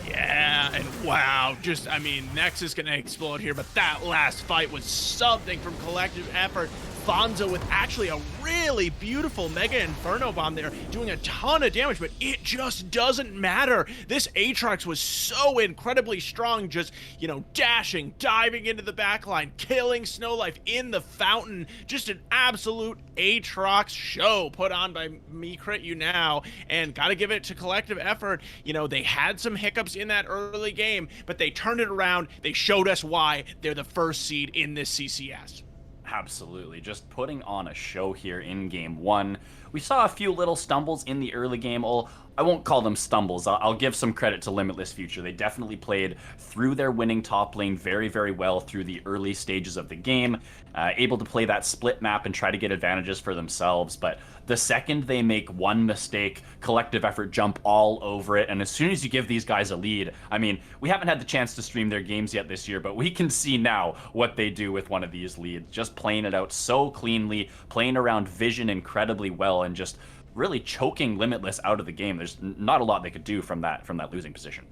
Yeah, and wow, just, I mean, Nexus gonna explode here, but that last fight was something from Collective Effort. Fonzo with actually a really beautiful Mega Inferno Bomb there, doing a ton of damage, but it just doesn't matter. This Aatrox was so incredibly strong, just, you know, dashing, diving into the backline, killing Snow Life in the fountain. Just an absolute Aatrox show put on by Me Crit You Now, and gotta give it to Collective Effort. You know, they had some hiccups in that early game, but they turned it around. They showed us why they're the first seed in this CCS. Absolutely. Just putting on a show here in game one. We saw a few little stumbles in the early game. I won't call them stumbles. I'll give some credit to Limitless Future. They definitely played through their winning top lane very, very well through the early stages of the game, able to play that split map and try to get advantages for themselves. But the second they make one mistake, Collective Effort jump all over it. And as soon as you give these guys a lead, I mean, we haven't had the chance to stream their games yet this year, but we can see now what they do with one of these leads. Just playing it out so cleanly, playing around vision incredibly well, and just really choking Limitless out of the game. There's not a lot they could do from that losing position.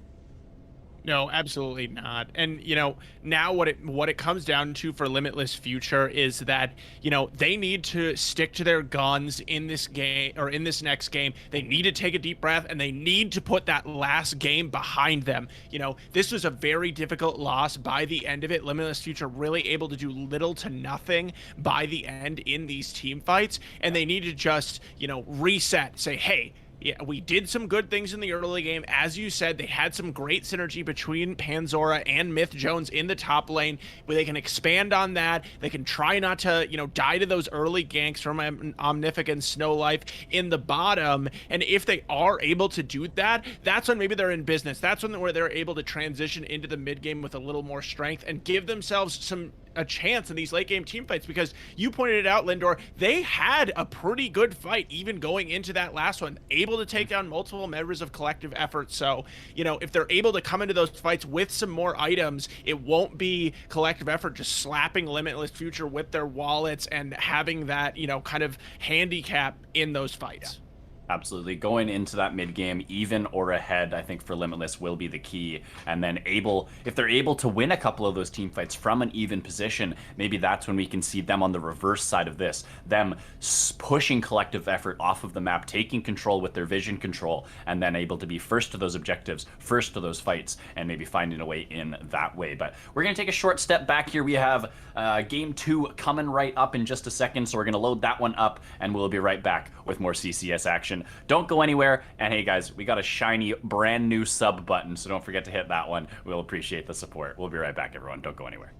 No, absolutely not. And, you know, now what it comes down to for Limitless Future is that, you know, they need to stick to their guns in this game, or in this next game. They need to take a deep breath, and they need to put that last game behind them. You know, this was a very difficult loss by the end of it. Limitless Future really able to do little to nothing by the end in these team fights, and they need to just, you know, reset, say, hey, yeah, we did some good things in the early game. As you said, they had some great synergy between Panzora and Myth Jones in the top lane, where they can expand on that. They can try not to, you know, die to those early ganks from Omnific and Snow Life in the bottom. And if they are able to do that, that's when maybe they're in business. That's when where they're able to transition into the mid game with a little more strength and give themselves a chance in these late game team fights, because you pointed it out, Lindor, they had a pretty good fight even going into that last one, able to take down multiple members of Collective Effort. So, you know, if they're able to come into those fights with some more items, it won't be Collective Effort just slapping Limitless Future with their wallets and having that, you know, kind of handicap in those fights. Absolutely. Going into that mid game, even or ahead, I think for Limitless will be the key. And then if they're able to win a couple of those team fights from an even position, maybe that's when we can see them on the reverse side of this. Them pushing collective effort off of the map, taking control with their vision control, and then able to be first to those objectives, first to those fights, and maybe finding a way in that way. But we're going to take a short step back here. We have game 2 coming right up in just a second, so we're going to load that one up, and we'll be right back with more CCS action. Don't go anywhere. And hey, guys, we got a shiny brand new sub button, so don't forget to hit that one. We'll appreciate the support. We'll be right back, everyone. Don't go anywhere.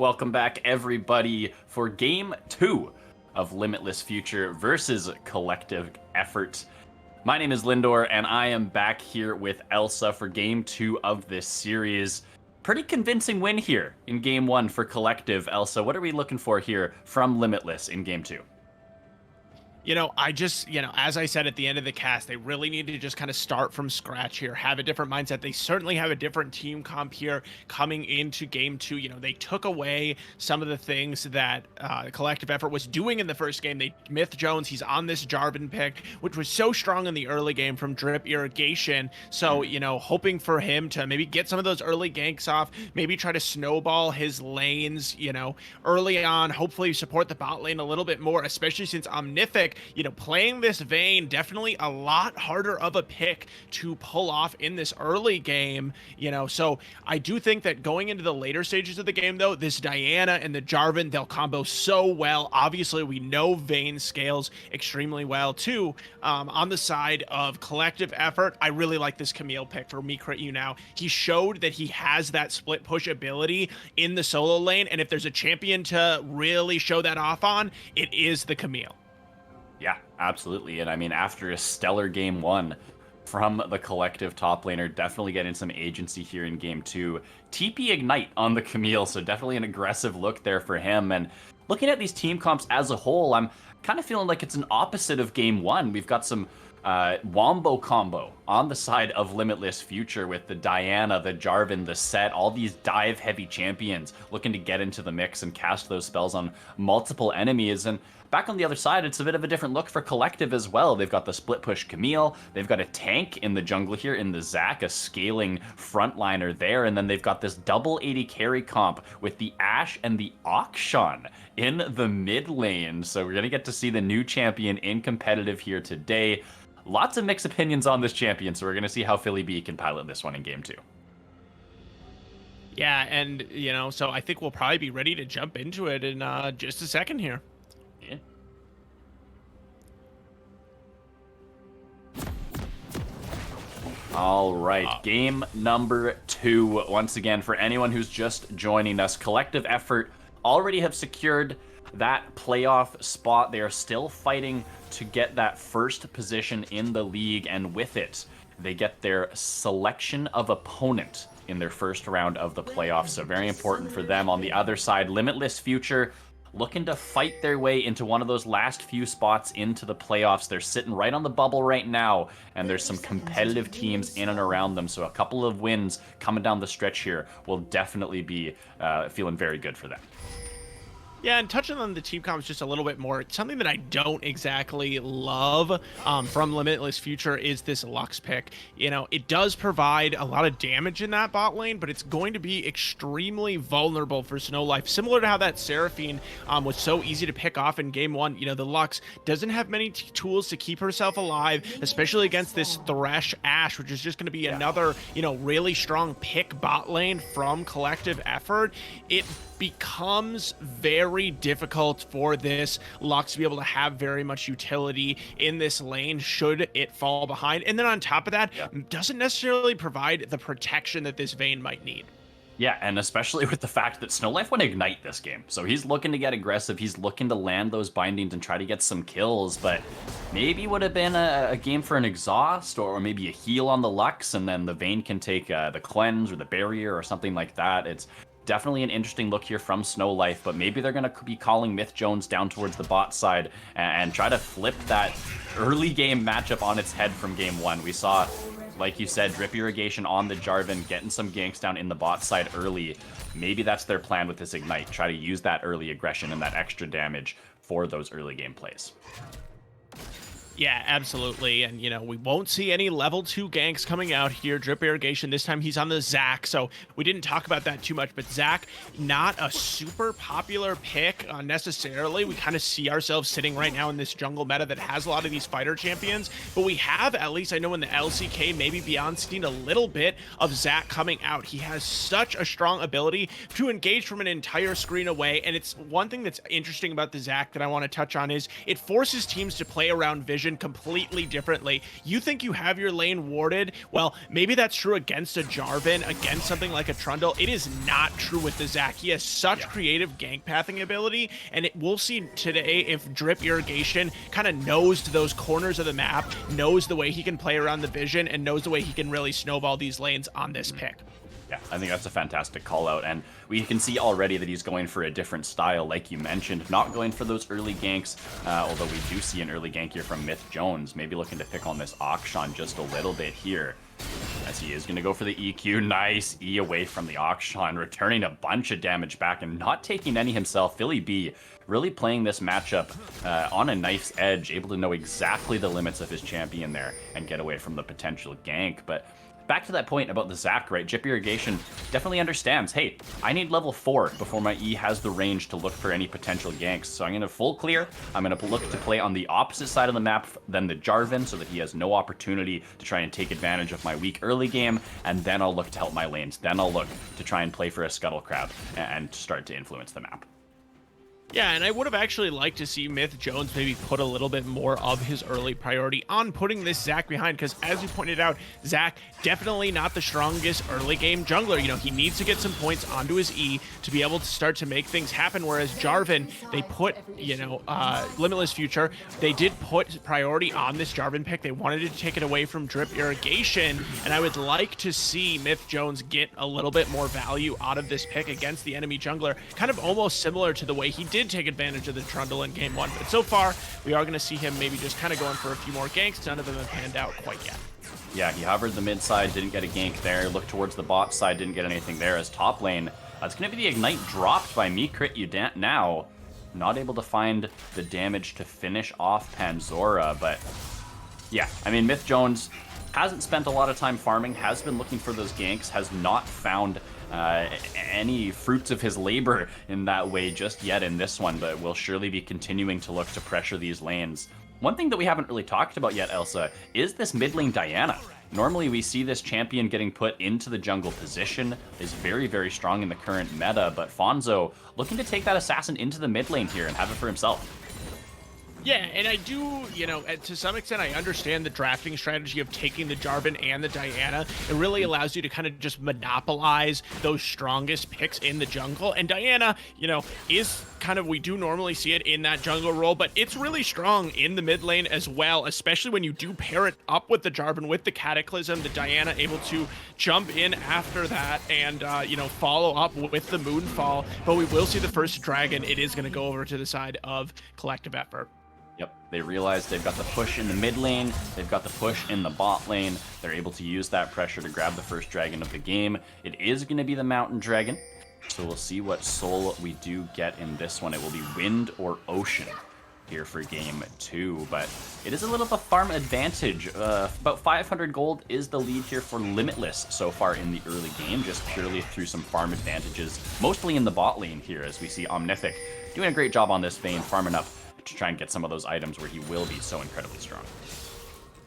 welcome back everybody for game 2 of Limitless Future versus Collective Effort. My name is Lindor, and I am back here with Elsa for game 2 of this series. Pretty convincing win here in game 1 for Collective. Elsa, what are we looking for here from Limitless in game 2? As I said at the end of the cast, they really need to just kind of start from scratch here, have a different mindset. They certainly have a different team comp here coming into game 2. They took away some of the things that Collective Effort was doing in the first game. Myth Jones, he's on this Jarvan pick, which was so strong in the early game from Drip Irrigation. So, hoping for him to maybe get some of those early ganks off, maybe try to snowball his lanes, early on, hopefully support the bot lane a little bit more, especially since Omnific, playing this Vayne, definitely a lot harder of a pick to pull off in this early game, so I do think that going into the later stages of the game, though, this Diana and the Jarvan, they'll combo so well. Obviously, we know Vayne scales extremely well, too. On the side of Collective Effort, I really like this Camille pick for Me Crit You Now. He showed that he has that split push ability in the solo lane, and if there's a champion to really show that off on, it is the Camille. Yeah, absolutely. And I mean, after a stellar game 1 from the Collective top laner, definitely getting some agency here in game 2. TP Ignite on the Camille, so definitely an aggressive look there for him. And looking at these team comps as a whole, I'm kind of feeling like it's an opposite of game 1. We've got some Wombo combo on the side of Limitless Future with the Diana, the Jarvan, the Set, all these dive-heavy champions looking to get into the mix and cast those spells on multiple enemies. And back on the other side, it's a bit of a different look for Collective as well. They've got the split push Camille, they've got a tank in the jungle here in the Zac, a scaling frontliner there, and then they've got this double 80 carry comp with the Ashe and the Akshan in the mid lane. So we're going to get to see the new champion in competitive here today. Lots of mixed opinions on this champion, so we're going to see how Philly B can pilot this one in game 2. Yeah, and, so I think we'll probably be ready to jump into it in just a second here. Yeah. All right, game number 2. Once again, for anyone who's just joining us, Collective Effort already have secured that playoff spot. They are still fighting to get that first position in the league, and with it, they get their selection of opponent in their first round of the playoffs. So very important for them. On the other side, Limitless Future looking to fight their way into one of those last few spots into the playoffs. They're sitting right on the bubble right now, and there's some competitive teams in and around them. So a couple of wins coming down the stretch here will definitely be feeling very good for them. Yeah, and touching on the team comps just a little bit more, something that I don't exactly love from Limitless Future is this Lux pick. It does provide a lot of damage in that bot lane, but it's going to be extremely vulnerable for Snow Life. Similar to how that Seraphine was so easy to pick off in game 1, the Lux doesn't have many tools to keep herself alive, especially against this Thresh Ashe, which is just going to be another, really strong pick bot lane from Collective Effort. It becomes very difficult for this Lux to be able to have very much utility in this lane should it fall behind. And then on top of that, doesn't necessarily provide the protection that this Vayne might need. Yeah, and especially with the fact that Snow Life went Ignite this game. So he's looking to get aggressive. He's looking to land those bindings and try to get some kills, but maybe would have been a game for an exhaust or maybe a heal on the Lux, and then the Vayne can take the cleanse or the barrier or something like that. It's definitely an interesting look here from Snow Life, but maybe they're going to be calling Myth Jones down towards the bot side and try to flip that early game matchup on its head from game 1. We saw, like you said, Drip Irrigation on the Jarvan, getting some ganks down in the bot side early. Maybe that's their plan with this Ignite, try to use that early aggression and that extra damage for those early game plays. Yeah, absolutely. And, we won't see any level 2 ganks coming out here. Drip Irrigation, this time he's on the Zac, so we didn't talk about that too much, but Zac, not a super popular pick necessarily. We kind of see ourselves sitting right now in this jungle meta that has a lot of these fighter champions, but we have, at least I know in the LCK, maybe beyond, seen a little bit of Zac coming out. He has such a strong ability to engage from an entire screen away, and it's one thing that's interesting about the Zac that I want to touch on is it forces teams to play around vision vision completely differently. You think you have your lane warded? Well, maybe that's true against a Jarvan, against something like a Trundle. It is not true with the Zac. He has such creative gank pathing ability, and we'll see today if Drip Irrigation kind of knows those corners of the map, knows the way he can play around the vision, and knows the way he can really snowball these lanes on this pick. Yeah, I think that's a fantastic call out, and we can see already that he's going for a different style, like you mentioned, not going for those early ganks, although we do see an early gank here from Myth Jones, maybe looking to pick on this Akshan just a little bit here, as he is going to go for the EQ. Nice E away from the Akshan, returning a bunch of damage back and not taking any himself. Philly B really playing this matchup on a knife's edge, able to know exactly the limits of his champion there and get away from the potential gank. But back to that point about the Zac, right? Drip Irrigation definitely understands, hey, I need level 4 before my E has the range to look for any potential ganks. So I'm going to full clear. I'm going to look to play on the opposite side of the map than the Jarvan so that he has no opportunity to try and take advantage of my weak early game. And then I'll look to help my lanes. Then I'll look to try and play for a Scuttle Crab and start to influence the map. Yeah, and I would have actually liked to see Myth Jones maybe put a little bit more of his early priority on putting this Zac behind, because as you pointed out, Zac definitely not the strongest early game jungler. You know, he needs to get some points onto his E to be able to start to make things happen, whereas Jarvan, they put, you know, Limitless Future, they did put priority on this Jarvan pick. They wanted to take it away from Drip Irrigation, and I would like to see Myth Jones get a little bit more value out of this pick against the enemy jungler, kind of almost similar to the way he did take advantage of the Trundle in game 1. But so far, we are going to see him maybe just kind of going for a few more ganks. None of them have panned out quite yet. Yeah, he hovered the mid side, didn't get a gank there. Looked towards the bot side, didn't get anything there. As top lane, it's going to be the Ignite dropped by me. Crit you now. Not able to find the damage to finish off Panzora. But yeah, I mean, Myth Jones hasn't spent a lot of time farming, has been looking for those ganks, has not found any fruits of his labor in that way just yet in this one, but will surely be continuing to look to pressure these lanes. One thing that we haven't really talked about yet, Elsa, is this mid lane Diana. Normally we see this champion getting put into the jungle position, is very, very strong in the current meta, but Fonzo looking to take that assassin into the mid lane here and have it for himself. Yeah, and I do, you know, to some extent, I understand the drafting strategy of taking the Jarvan and the Diana. It really allows you to kind of just monopolize those strongest picks in the jungle. And Diana, you know, is kind of, we do normally see it in that jungle role, but it's really strong in the mid lane as well, especially when you do pair it up with the Jarvan, with the Cataclysm, the Diana able to jump in after that and, you know, follow up with the Moonfall. But we will see the first dragon. It is going to go over to the side of Collective Effort. Yep, they realize they've got the push in the mid lane, they've got the push in the bot lane, they're able to use that pressure to grab the first dragon of the game. It is going to be the Mountain Dragon, so we'll see what soul we do get in this one. It will be Wind or Ocean here for game 2, but it is a little of a farm advantage. About 500 gold is the lead here for Limitless so far in the early game, just purely through some farm advantages, mostly in the bot lane here, as we see Omnific doing a great job on this Vayne, farming up to try and get some of those items where he will be so incredibly strong.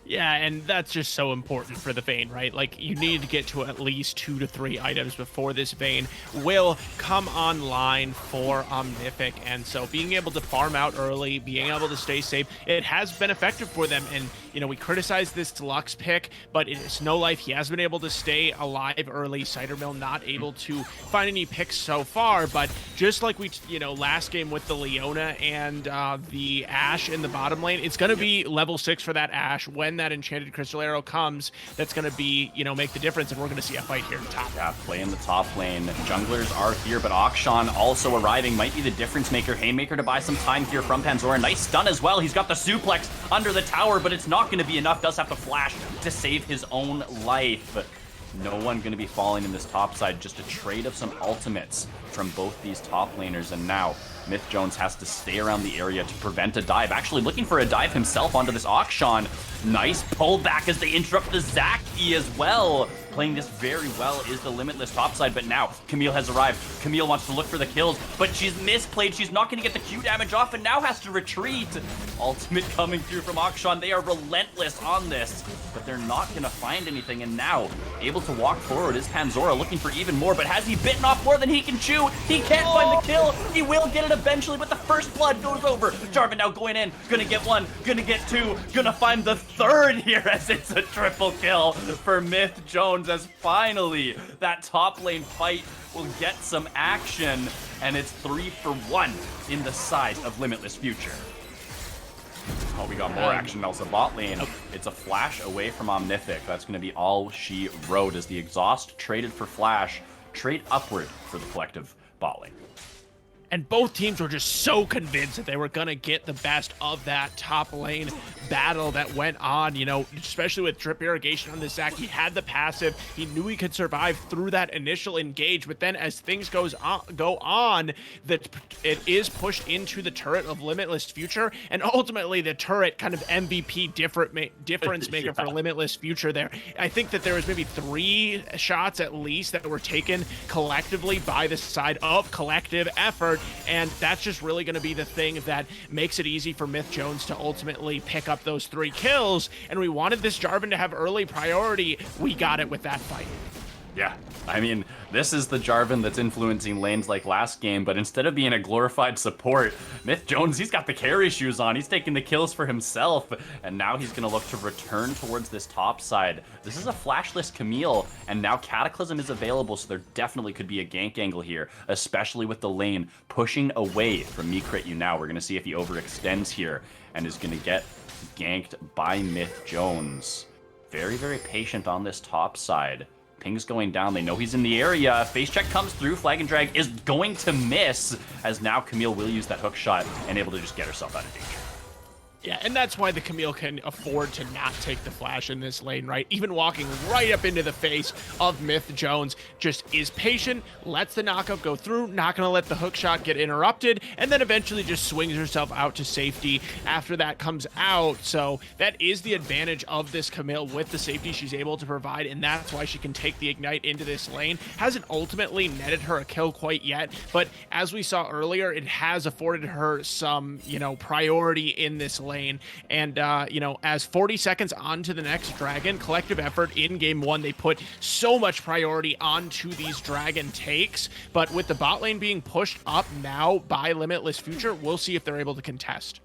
Yeah, and that's just so important for the Vayne, right? Like, you need to get to at least 2 to 3 items before this Vayne will come online for Omnific. And so being able to farm out early, being able to stay safe, it has been effective for them. And, you know, we criticize this Lux pick, but it's no life. He has been able to stay alive early. Cider Mill not able to find any picks so far, but just like we, you know, last game with the Leona and the Ashe in the bottom lane, it's going to be level 6 for that Ashe. When that Enchanted Crystal Arrow comes, that's going to be, you know, make the difference, and we're going to see a fight here in top. Yeah, play in the top lane. Junglers are here, but Akshan also arriving might be the difference maker. Haymaker to buy some time here from Panzora. Nice stun as well. He's got the suplex under the tower, but it's not going to be enough. Does have to flash to save his own life. No one going to be falling in this top side. Just a trade of some ultimates from both these top laners, and now Myth Jones has to stay around the area to prevent a dive. Actually looking for a dive himself onto this Akshan. Nice pullback as they interrupt the Zac E as well. Playing this very well is the Limitless topside, but now Camille has arrived. Camille wants to look for the kills, but she's misplayed. She's not going to get the Q damage off and now has to retreat. Ultimate coming through from Akshan. They are relentless on this, but they're not going to find anything. And now, able to walk forward is Panzora, looking for even more, but has he bitten off more than he can chew? He can't find the kill. He will get it eventually, but the first blood goes over. Jarvan now going in, gonna get one, gonna get two, gonna find the third here as it's a triple kill for Myth Jones, as finally that top lane fight will get some action, and it's 3-for-1 in the side of Limitless Future. Oh, we got more action also bot lane. It's a flash away from Omnific. That's going to be all she wrote as the exhaust traded for flash, trade upward for the collective bot lane. And both teams were just so convinced that they were going to get the best of that top lane battle that went on, you know, especially with drip irrigation on the Zac. He had the passive. He knew he could survive through that initial engage. But then as things go on, that it is pushed into the turret of Limitless Future. And ultimately, the turret kind of MVP difference maker for Limitless Future there. I think that there was maybe 3 shots at least that were taken collectively by the side of collective effort. And that's just really going to be the thing that makes it easy for Myth Jones to ultimately pick up those 3 kills. And we wanted this Jarvan to have early priority. We got it with that fight. Yeah, I mean, this is the Jarvan that's influencing lanes like last game, but instead of being a glorified support, Myth Jones, he's got the carry shoes on. He's taking the kills for himself, and now he's going to look to return towards this top side. This is a flashless Camille, and now Cataclysm is available, so there definitely could be a gank angle here, especially with the lane pushing away from Me Crit You Now. We're going to see if he overextends here and is going to get ganked by Myth Jones. Very, very patient on this top side. Ping's going down. They know he's in the area. Face check comes through. Flag and drag is going to miss, as now Camille will use that hook shot and able to just get herself out of danger. Yeah, and that's why the Camille can afford to not take the flash in this lane, right? Even walking right up into the face of Myth Jones, just is patient, lets the knockup go through, not going to let the hook shot get interrupted, and then eventually just swings herself out to safety after that comes out. So that is the advantage of this Camille with the safety she's able to provide, and that's why she can take the ignite into this lane. Hasn't ultimately netted her a kill quite yet, but as we saw earlier, it has afforded her some, you know, priority in this lane. And you know, as 40 seconds onto the next dragon, collective effort in game 1, they put so much priority onto these dragon takes, but with the bot lane being pushed up now by Limitless Future, we'll see if they're able to contest.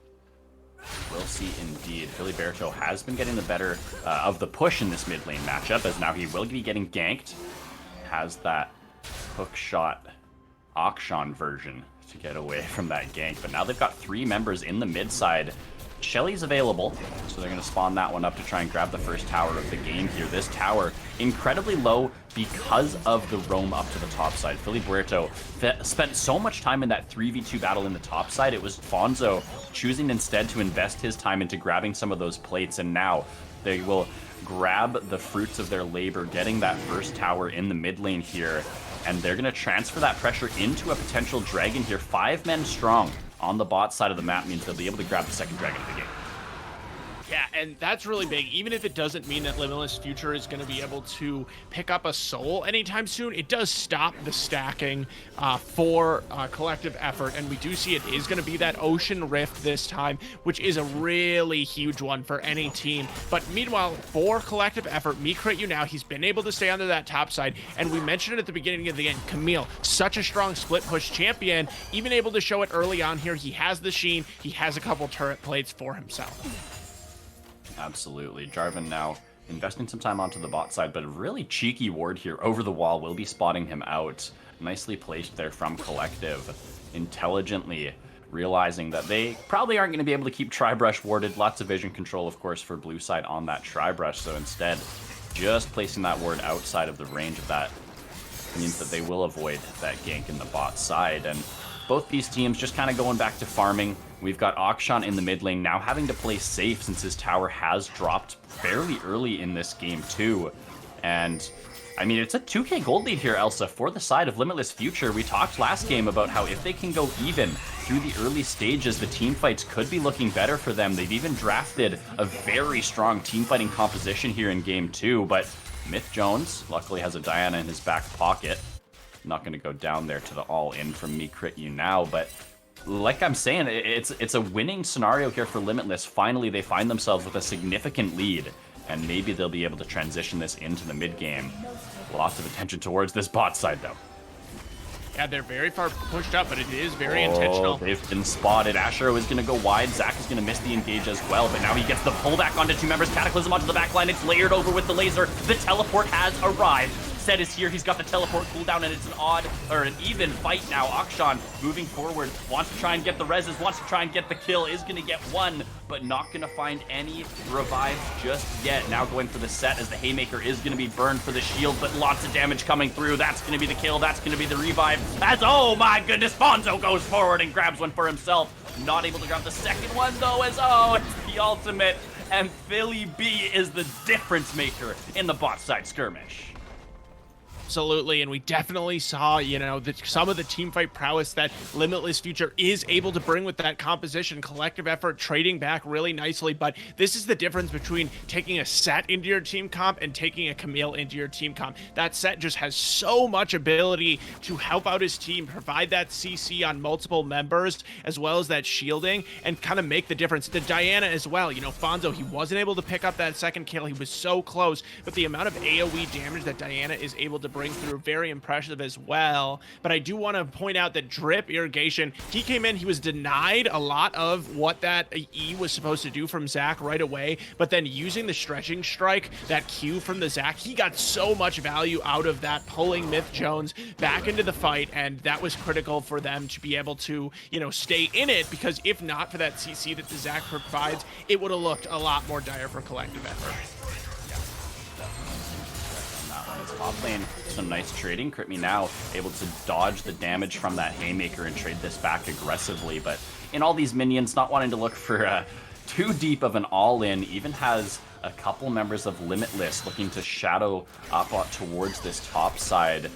We'll see indeed. Filiberto has been getting the better of the push in this mid lane matchup, as now he will be getting ganked. Has that hook shot Akshan version to get away from that gank, but now they've got 3 members in the mid side. Shelly's available, so they're going to spawn that one up to try and grab the first tower of the game here. This tower, incredibly low because of the roam up to the top side. Filiberto spent so much time in that 3v2 battle in the top side. It was Fonzo choosing instead to invest his time into grabbing some of those plates, and now they will grab the fruits of their labor, getting that first tower in the mid lane here, and they're going to transfer that pressure into a potential dragon here. 5 men strong on the bot side of the map means they'll be able to grab the second dragon of the game. Yeah, and that's really big. Even if it doesn't mean that Limitless Future is going to be able to pick up a soul anytime soon, it does stop the stacking for collective effort, and we do see it is going to be that Ocean Rift this time, which is a really huge one for any team. But meanwhile, for collective effort, Me Crit You Now, he's been able to stay under that top side, and we mentioned it at the beginning of the game, Camille, such a strong split push champion, even able to show it early on here. He has the sheen, he has a couple turret plates for himself. Absolutely. Jarvan now investing some time onto the bot side, but a really cheeky ward here over the wall will be spotting him out. Nicely placed there from Collective, intelligently realizing that they probably aren't going to be able to keep Tribrush warded. Lots of vision control, of course, for blue side on that Tribrush, so instead just placing that ward outside of the range of that means that they will avoid that gank in the bot side. And both these teams just kind of going back to farming. We've got Akshan in the mid lane now having to play safe since his tower has dropped fairly early in this game too. And I mean, it's a 2k gold lead here, Elsa, for the side of Limitless Future. We talked last game about how if they can go even through the early stages, the team fights could be looking better for them. They've even drafted a very strong team fighting composition here in game 2, but Myth Jones luckily has a Diana in his back pocket. Not going to go down there to the all-in from me crit you now, but like I'm saying, it's a winning scenario here for Limitless. Finally, they find themselves with a significant lead, and maybe they'll be able to transition this into the mid game. Lots of attention towards this bot side, though. Yeah, they're very far pushed up, but it is very intentional. They've been spotted. Ashero is going to go wide. Zach is going to miss the engage as well, but now he gets the pullback onto two members. Cataclysm onto the back line. It's layered over with the laser. The teleport has arrived. Set is here. He's got the teleport cooldown, and it's an odd, or an even fight now. Akshan moving forward, wants to try and get the reses, wants to try and get the kill, is going to get one, but not going to find any revives just yet. Now going for the set as the Haymaker is going to be burned for the shield, but lots of damage coming through. That's going to be the kill. That's going to be the revive. As, oh my goodness, Fonzo goes forward and grabs one for himself. Not able to grab the second one, though, as, oh, it's the ultimate. And Philly B is the difference maker in the bot side skirmish. Absolutely, and we definitely saw, you know, some of the team fight prowess that Limitless Future is able to bring with that composition, collective effort, trading back really nicely. But this is the difference between taking a set into your team comp and taking a Camille into your team comp. That set just has so much ability to help out his team, provide that CC on multiple members, as well as that shielding, and kind of make the difference. The Diana as well, you know, Fonzo, he wasn't able to pick up that second kill. He was so close, but the amount of AoE damage that Diana is able to bring through, very impressive as well. But I do want to point out that Drip Irrigation, he came in, he was denied a lot of what that E was supposed to do from Zach right away, but then using the stretching strike, that Q from the Zach, he got so much value out of that, pulling Myth Jones back into the fight, and that was critical for them to be able to, you know, stay in it, because if not for that CC that the Zach provides, it would have looked a lot more dire for collective effort. Top lane, some nice trading. Crit Me Now able to dodge the damage from that Haymaker and trade this back aggressively, but in all these minions, not wanting to look for too deep of an all-in, even has a couple members of Limitless looking to shadow up towards this top side.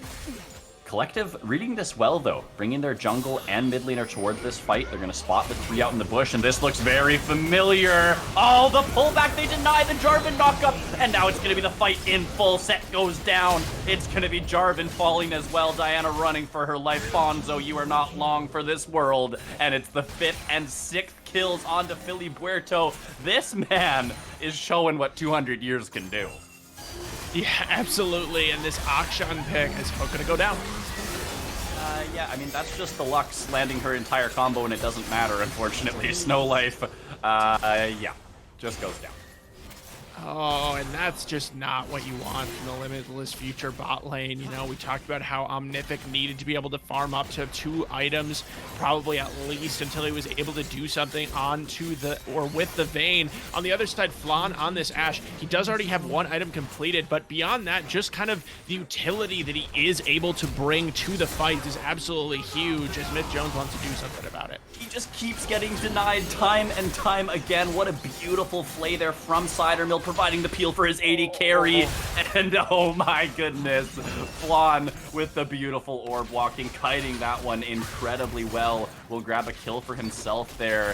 Collective reading this well, though, bringing their jungle and mid laner towards this fight. They're going to spot the three out in the bush, and this looks very familiar. Oh, the pullback, they deny the Jarvan knockup, and now it's going to be the fight in full. Set goes down. It's going to be Jarvan falling as well. Diana running for her life. Fonzo, you are not long for this world, and it's the 5th and 6th kills onto Philly Puerto. This man is showing what 200 years can do. Yeah, absolutely, and this Akshan pick is going to go down. Yeah, I mean, that's just the Lux landing her entire combo, and it doesn't matter, unfortunately. Snow Life, yeah, just goes down. Oh, and that's just not what you want from the Limitless Future bot lane. You know, we talked about how Omnific needed to be able to farm up to 2 items, probably at least, until he was able to do something onto the, or with the Vayne. On the other side, Flan on this Ashe, he does already have 1 item completed, but beyond that, just kind of the utility that he is able to bring to the fight is absolutely huge, as Myth Jones wants to do something about it. He just keeps getting denied time and time again. What a beautiful play there from Cidermill, providing the peel for his 80 carry. And oh my goodness, Flan with the beautiful orb walking, kiting that one incredibly well. Will grab a kill for himself there.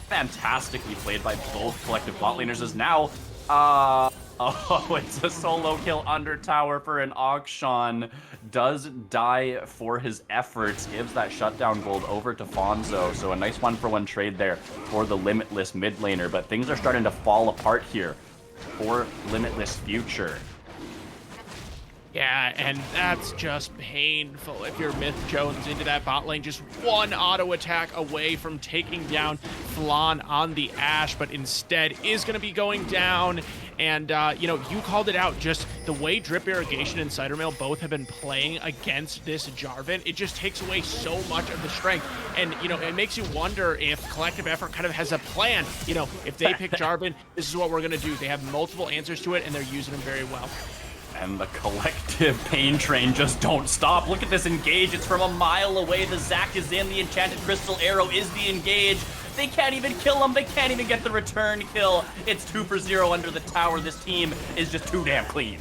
Fantastically played by both collective bot laners, as now, oh, it's a solo kill under tower for an Akshan. Does die for his efforts, gives that shutdown gold over to Fonzo. So a nice 1-for-1 trade there for the Limitless mid laner, but things are starting to fall apart here for Limitless Future. Yeah, and that's just painful. If you're Myth Jones into that bot lane, just 1 auto attack away from taking down Flan on the Ashe, but instead is going to be going down. And, you know, you called it out, just the way Drip Irrigation and Cidermail both have been playing against this Jarvan, it just takes away so much of the strength. And, you know, it makes you wonder if collective effort kind of has a plan. You know, if they pick Jarvan, this is what we're going to do. They have multiple answers to it, and they're using them very well. And the collective pain train just don't stop. Look at this engage. It's from a mile away. The Zac is in. The enchanted crystal arrow is the engage. They can't even kill him. They can't even get the return kill. It's 2 for 0 under the tower. This team is just too damn clean.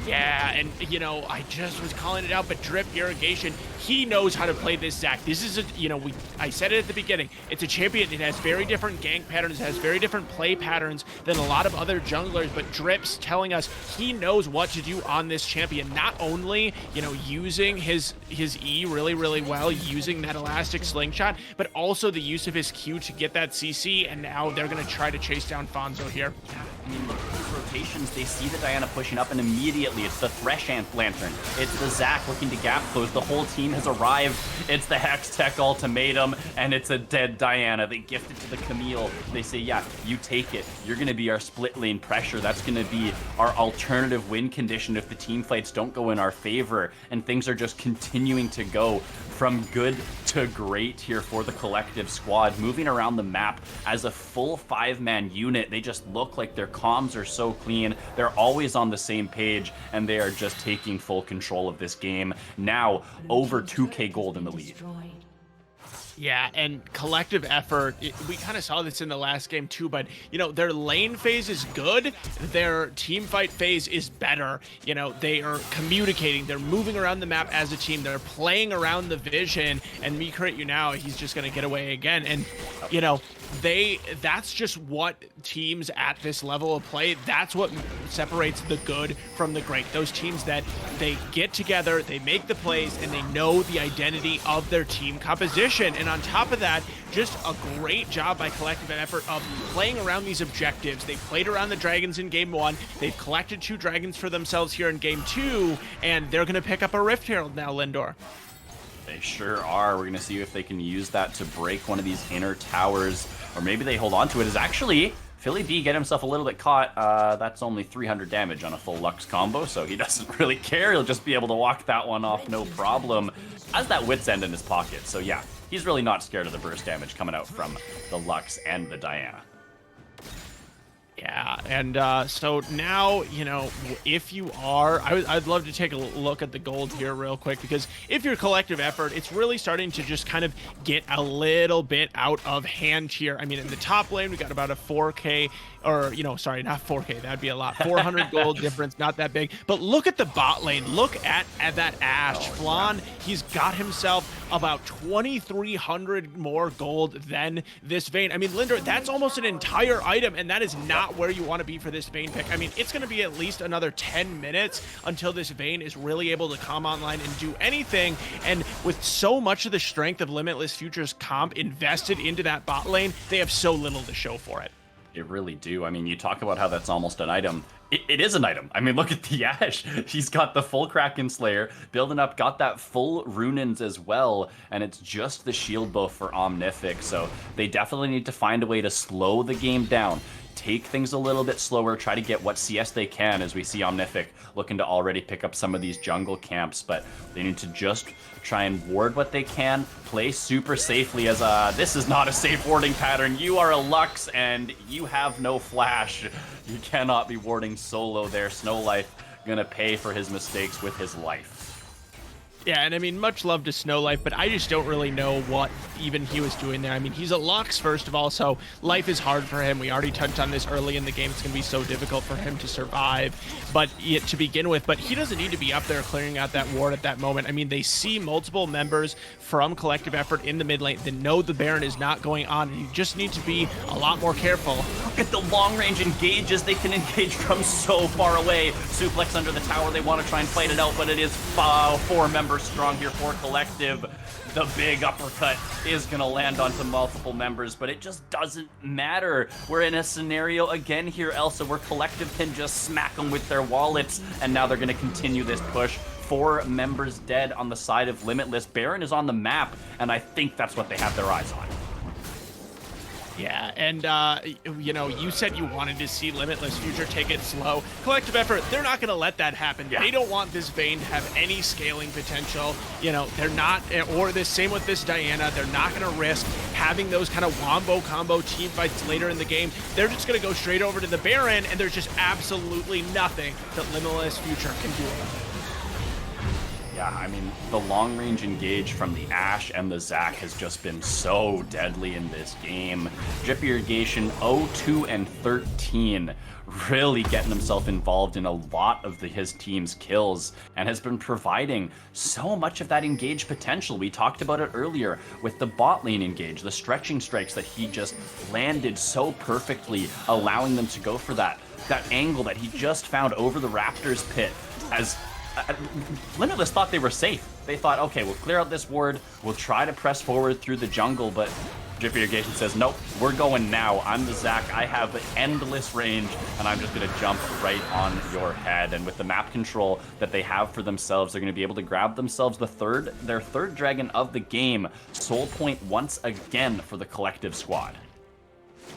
Yeah, and you know, I just was calling it out, but Drip Irrigation, he knows how to play this Zac. This is a, you know, I said it at the beginning. It's a champion. It has very different gank patterns, it has very different play patterns than a lot of other junglers, but Drip's telling us he knows what to do on this champion. Not only, you know, using his E really well, using that elastic slingshot, but also the use of his Q to get that CC, and now they're gonna try to chase down Fonzo here. Yeah, I mean, look at these rotations. They see the Diana pushing up, and immediately it's the Thresh Lantern. It's the Zac looking to gap close. The whole team has arrived. It's the Hex Tech ultimatum, and it's a dead Diana. They gift it to the Camille. They say, yeah, you take it. You're going to be our split lane pressure. That's going to be our alternative win condition if the team fights don't go in our favor. And things are just continuing to go from good to great here for the collective squad, moving around the map as a full 5-man unit. They just look like their comms are so clean. They're always on the same page, and they are just taking full control of this game. Now, over 2K gold in the lead. Yeah, and collective effort, we kind of saw this in the last game too, but, you know, their lane phase is good, their team fight phase is better. You know, they are communicating, they're moving around the map as a team, they're playing around the vision, and me crit you now, he's just going to get away again. And, you know, that's just what teams at this level of play, that's what separates the good from the great. Those teams that they get together, they make the plays, and they know the identity of their team composition. And on top of that, just a great job by collective effort of playing around these objectives. They played around the dragons in game 1, they've collected 2 dragons for themselves here in game 2, and they're going to pick up a Rift Herald now, Lindor. They sure are. We're going to see if they can use that to break one of these inner towers, or maybe they hold on to it. As actually, Philly B get himself a little bit caught. That's only 300 damage on a full Lux combo, so he doesn't really care. He'll just be able to walk that one off, no problem. Has that Wit's End in his pocket, so yeah, he's really not scared of the burst damage coming out from the Lux and the Diana. Yeah, and so now, you know, if you are, I'd love to take a look at the gold here real quick, because if your collective effort, it's really starting to just kind of get a little bit out of hand here. I mean, in the top lane, we got about a 4K, or, you know, sorry, not 4K, that'd be a lot. 400 gold difference, not that big. But look at the bot lane. Look at that Ashe. Flan, he's got himself about 2,300 more gold than this Vayne. I mean, Linder, that's almost an entire item, and that is not where you want to be for this Vayne pick. I mean, it's going to be at least another 10 minutes until this Vayne is really able to come online and do anything. And with so much of the strength of Limitless Futures comp invested into that bot lane, they have so little to show for it. They really do. I mean, you talk about how that's almost an item. It is an item. I mean, look at the Ashe. He's got the full Kraken Slayer, building up, got that full Runins as well, and it's just the shield buff for Omnific. So they definitely need to find a way to slow the game down, take things a little bit slower, try to get what CS they can, as we see Omnific looking to already pick up some of these jungle camps, but they need to just try and ward what they can, play super safely, as this is not a safe warding pattern. You are a Lux and you have no flash. You cannot be warding solo there. Snow Life gonna pay for his mistakes with his life. Yeah, and I mean, much love to Snow Life, but I just don't really know what even he was doing there. I mean, he's a Lux, first of all, so life is hard for him. We already touched on this early in the game. It's going to be so difficult for him to survive, but to begin with. But he doesn't need to be up there clearing out that ward at that moment. I mean, they see multiple members from collective effort in the mid lane. They know the Baron is not going on, and you just need to be a lot more careful. Look at the long-range engages. They can engage from so far away. Suplex under the tower. They want to try and fight it out, but it is 4 members strong here for collective. The big uppercut is going to land onto multiple members, but it just doesn't matter. We're in a scenario again here, Elsa, where collective can just smack them with their wallets, and now they're going to continue this push. 4 members dead on the side of Limitless. Baron is on the map, and I think that's what they have their eyes on. Yeah, and, you know, you said you wanted to see Limitless Future take it slow. Collective effort, they're not going to let that happen. Yeah. They don't want this Vayne to have any scaling potential. You know, they're not, or the same with this Diana, they're not going to risk having those kind of wombo combo team fights later in the game. They're just going to go straight over to the Baron, and there's just absolutely nothing that Limitless Future can do about it. Yeah, I mean, the long-range engage from the Ashe and the Zac has just been so deadly in this game. Drip Irrigation 0-2 and 13, really getting himself involved in a lot of his team's kills, and has been providing so much of that engage potential. We talked about it earlier with the bot lane engage, the stretching strikes that he just landed so perfectly, allowing them to go for that angle that he just found over the Raptors pit. As Limitless thought they were safe. They thought, okay, we'll clear out this ward, we'll try to press forward through the jungle, but Drip Irrigation says, nope, we're going now. I'm the Zac, I have endless range, and I'm just gonna jump right on your head. And with the map control that they have for themselves, they're gonna be able to grab themselves their third dragon of the game. Soul point once again for the collective squad.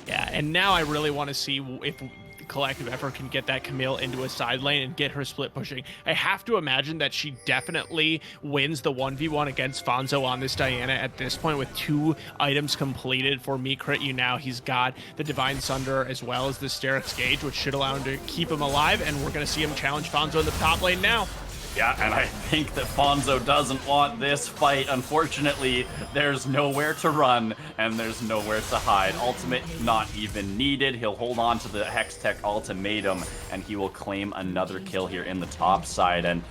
Yeah, and now I really want to see if collective effort can get that Camille into a side lane and get her split pushing. I have to imagine that she definitely wins the 1v1 against Fonzo on this Diana at this point with 2 items completed for Me Crit You Now. He's got the Divine Sunder as well as the Sterix Gauge, which should allow him to keep him alive, and we're going to see him challenge Fonzo in the top lane now. Yeah, and I think that Fonzo doesn't want this fight. Unfortunately, there's nowhere to run, and there's nowhere to hide. Ultimate not even needed. He'll hold on to the Hextech ultimatum, and he will claim another kill here in the top side. And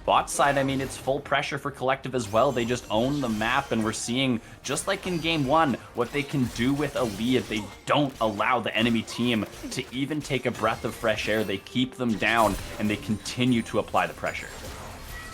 bot side, I mean, it's full pressure for Collective as well. They just own the map, and we're seeing, just like in Game 1, what they can do with a lead. They don't allow the enemy team to even take a breath of fresh air. They keep them down, and they continue to apply the pressure.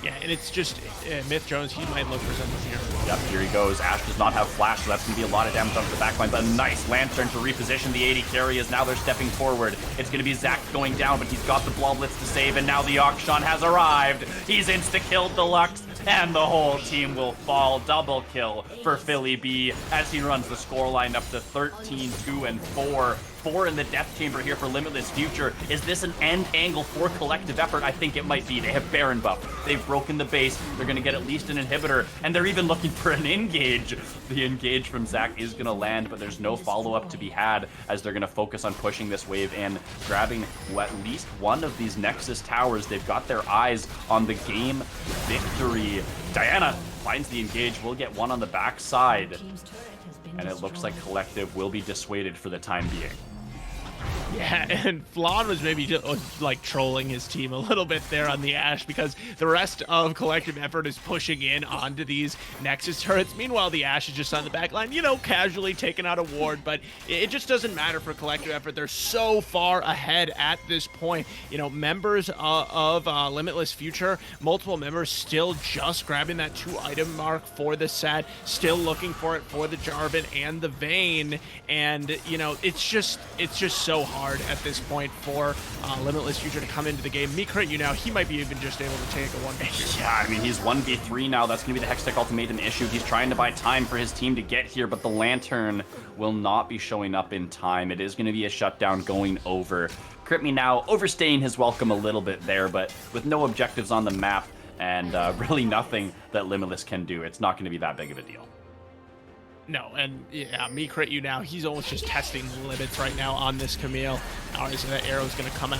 Yeah, and it's just Myth Jones, he might look for something here. Yep, here he goes. Ashe does not have flash, so that's going to be a lot of damage onto the backline, but a nice Lantern to reposition the 80 carry as now they're stepping forward. It's going to be Zac going down, but he's got the Blob Blitz to save, and now the Akshan has arrived. He's insta-killed Deluxe, and the whole team will fall. Double kill for Philly B as he runs the scoreline up to 13, 2, and 4. 4 in the Death Chamber here for Limitless Future. Is this an end angle for collective effort? I think it might be. They have Baron buff. They've broken the base. They're going to get at least an inhibitor, and they're even looking for an engage. The engage from Zac is going to land, but there's no follow-up to be had as they're going to focus on pushing this wave in, grabbing at least one of these Nexus towers. They've got their eyes on the game victory. Diana finds the engage. We'll get one on the backside, and it looks like collective will be dissuaded for the time being. Yeah, and Flan was maybe just like trolling his team a little bit there on the Ashe because the rest of collective effort is pushing in onto these Nexus turrets. Meanwhile, the Ashe is just on the back line, you know, casually taking out a ward, but it just doesn't matter for collective effort. They're so far ahead at this point. You know, members of Limitless Future, multiple members still just grabbing that 2-item mark for the set, still looking for it for the Jarvan and the Vayne, and you know, it's just so hard at this point for Limitless Future to come into the game. Me Crit You Now, he might be even just able to take a 1v3. Yeah, I mean, he's 1v3 now. That's going to be the Hextech ultimatum issue. He's trying to buy time for his team to get here, but the Lantern will not be showing up in time. It is going to be a shutdown going over. Crit Me Now overstaying his welcome a little bit there, but with no objectives on the map and really nothing that Limitless can do, it's not going to be that big of a deal. No, and yeah, Me Crit You Now, he's almost just testing the limits right now on this Camille. Obviously, that arrow's going to come out.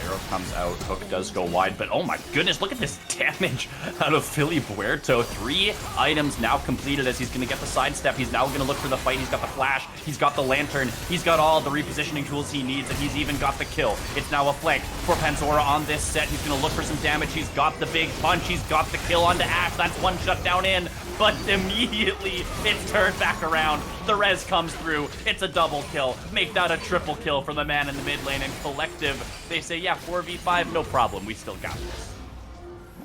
Arrow comes out, Hook does go wide, but oh my goodness, look at this damage out of Philly Puerto. 3 items now completed as he's going to get the sidestep. He's now going to look for the fight. He's got the flash, he's got the Lantern, he's got all the repositioning tools he needs, and he's even got the kill. It's now a flank for Panzora on this set. He's going to look for some damage. He's got the big punch. He's got the kill onto Ashe. That's one shutdown in, but immediately it's turned back around. The res comes through. It's a double kill. Make that a triple kill for the man in the mid lane, and collective, they say, yeah, 4v5, no problem. We still got this.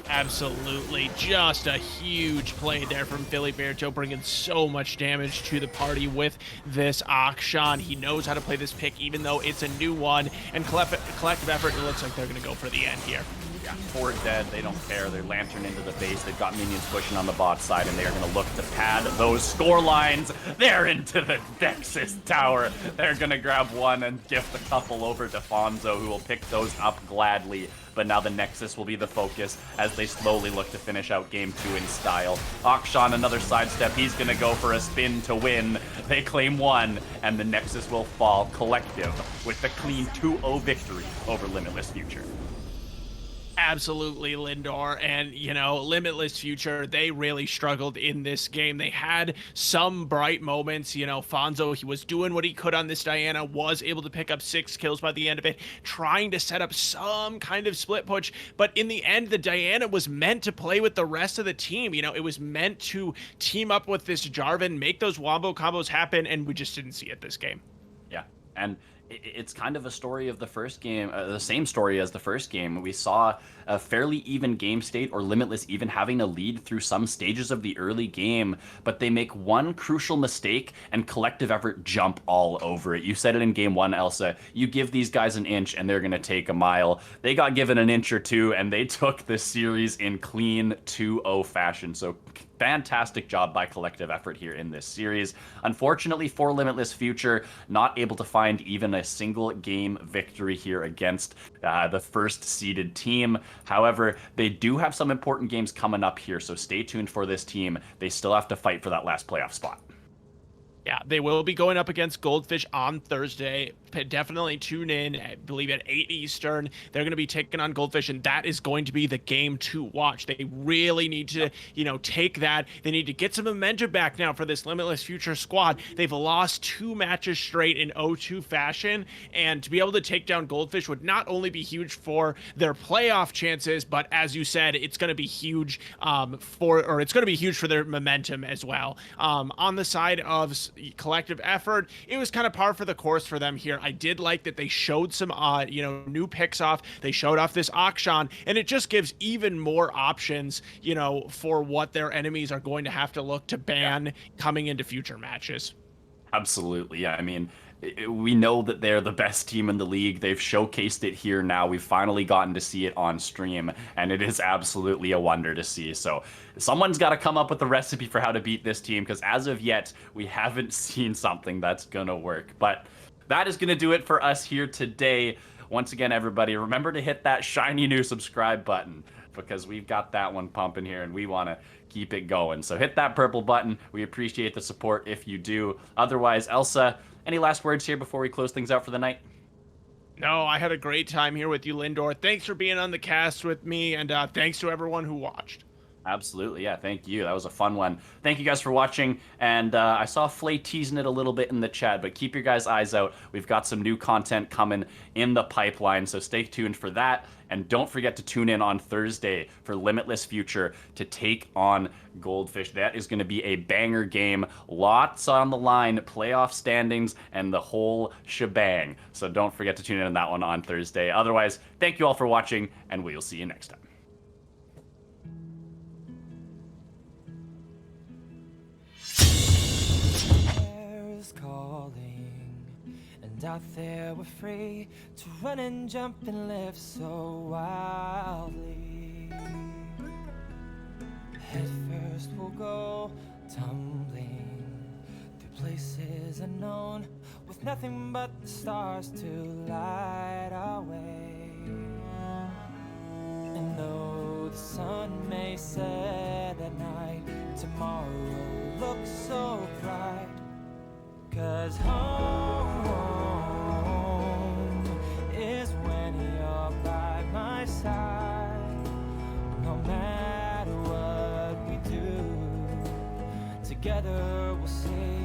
Absolutely. Just a huge play there from Philly Puerto, bringing so much damage to the party with this Akshan. He knows how to play this pick, even though it's a new one. And collective effort, it looks like they're going to go for the end here. Yeah, 4 dead, they don't care. They're Lantern into the base. They've got minions pushing on the bot side, and they are going to look to pad those score lines. They're into the Nexus tower. They're going to grab one and gift a couple over to Fonzo, who will pick those up gladly. But now the Nexus will be the focus as they slowly look to finish out Game 2 in style. Akshan, another sidestep. He's going to go for a spin to win. They claim 1, and the Nexus will fall. Collective with the clean 2-0 victory over Limitless Future. Absolutely, Lindor. And, Limitless Future, they really struggled in this game. They had some bright moments. Fonzo, he was doing what he could on this Diana, was able to pick up 6 kills by the end of it, trying to set up some kind of split push. But in the end, the Diana was meant to play with the rest of the team. It was meant to team up with this Jarvan, make those wombo combos happen, and we just didn't see it this game. Yeah, and it's kind of a story of the first game, the same story as the first game. We saw a fairly even game state, or Limitless even having a lead through some stages of the early game, but they make one crucial mistake and collective effort jump all over it. You said it in game one, Elsa. You give these guys an inch and they're going to take a mile. They got given an inch or two and they took the series in clean 2-0 fashion. So fantastic job by collective effort here in this series. Unfortunately for Limitless Future, not able to find even a single game victory here against the first seeded team. However, they do have some important games coming up here, so stay tuned for this team. They still have to fight for that last playoff spot. Yeah, they will be going up against Goldfish on Thursday. Definitely tune in, I believe at 8 Eastern. They're going to be taking on Goldfish, and that is going to be the game to watch. They really need to, take that. They need to get some momentum back now for this Limitless Future squad. They've lost 2 matches straight in 0-2 fashion, and to be able to take down Goldfish would not only be huge for their playoff chances, but as you said, it's going to be huge for their momentum as well. On the side of collective effort, it was kind of par for the course for them here. I did like that they showed some new picks off. They showed off this Akshan, and it just gives even more options for what their enemies are going to have to look to ban coming into future matches. Absolutely. Yeah, I mean, we know that they're the best team in the league. They've showcased it here now. We've finally gotten to see it on stream, and it is absolutely a wonder to see. So someone's got to come up with a recipe for how to beat this team, because as of yet, we haven't seen something that's going to work. But that is going to do it for us here today. Once again, everybody, remember to hit that shiny new subscribe button, because we've got that one pumping here, and we want to keep it going. So hit that purple button. We appreciate the support if you do. Otherwise, Elsa, any last words here before we close things out for the night? No, I had a great time here with you, Lindor. Thanks for being on the cast with me, and thanks to everyone who watched. Absolutely, yeah, thank you. That was a fun one. Thank you guys for watching, and I saw Flay teasing it a little bit in the chat, but keep your guys' eyes out. We've got some new content coming in the pipeline, so stay tuned for that, and don't forget to tune in on Thursday for Limitless Future to take on Goldfish. That is going to be a banger game. Lots on the line, playoff standings, and the whole shebang. So don't forget to tune in on that one on Thursday. Otherwise, thank you all for watching, and we will see you next time. And out there we're free to run and jump and live so wildly. Head first we'll go tumbling through places unknown, with nothing but the stars to light our way. And though the sun may set at night, tomorrow looks so bright. 'Cause home is when you're by my side. No matter what we do, together we'll see.